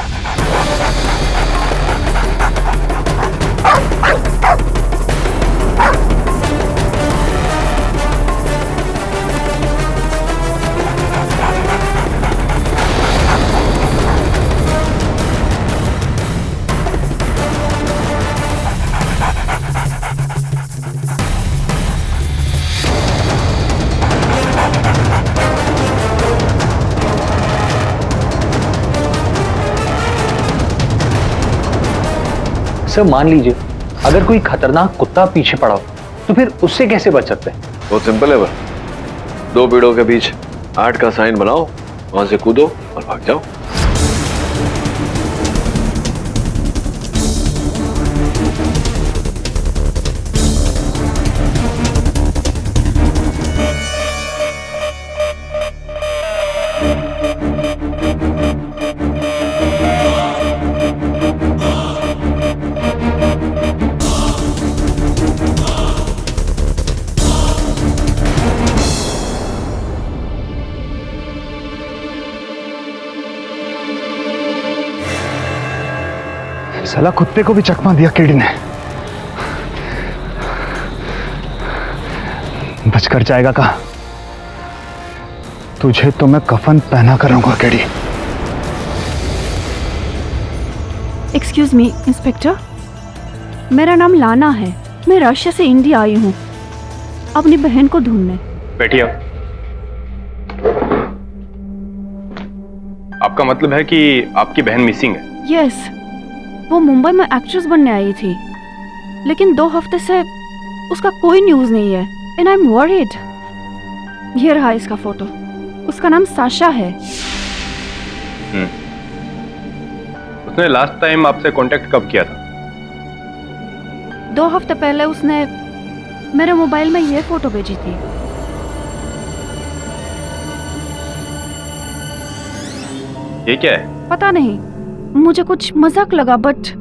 सर मान लीजिए अगर कोई खतरनाक कुत्ता पीछे पड़ा हो तो फिर उससे कैसे बच सकते हैं? बहुत सिंपल है बस। दो पेड़ों के बीच 8 का साइन बनाओ, वहां से कूदो और भाग जाओ। साला कुत्ते को भी चकमा दिया केडी ने। बचकर जाएगा कहा? तुझे तो मैं कफन पहना कर रहूंगा केडी। एक्सक्यूज मी इंस्पेक्टर, मेरा नाम लाना है। मैं रशिया से इंडिया आई हूँ अपनी बहन को ढूंढने। बैठिए। आपका मतलब है कि आपकी बहन मिसिंग है? यस, वो मुंबई में एक्ट्रेस बनने आई थी, लेकिन 2 हफ्ते से उसका कोई न्यूज नहीं है एंड आई एम वरीड। ये रहा इसका फोटो। उसका नाम साशा है। उसने लास्ट टाइम आपसे कांटेक्ट कब किया था? 2 हफ्ते पहले उसने मेरे मोबाइल में ये फोटो भेजी थी। ये क्या है? पता नहीं, मुझे कुछ मजाक लगा बट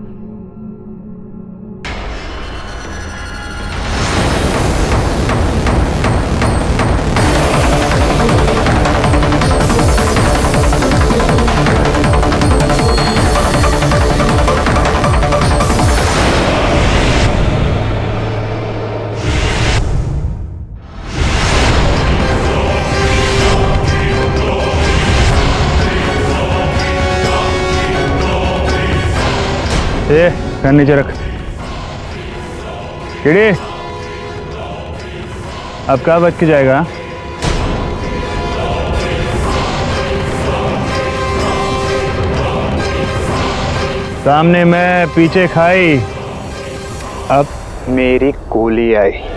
गन नीचे रख। केडी, अब क्या बच के जाएगा? सामने मैं, पीछे खाई, अब मेरी गोली आई।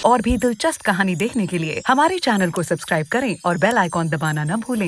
और भी दिलचस्प कहानी देखने के लिए हमारे चैनल को सब्सक्राइब करें और बेल आइकॉन दबाना न भूलें।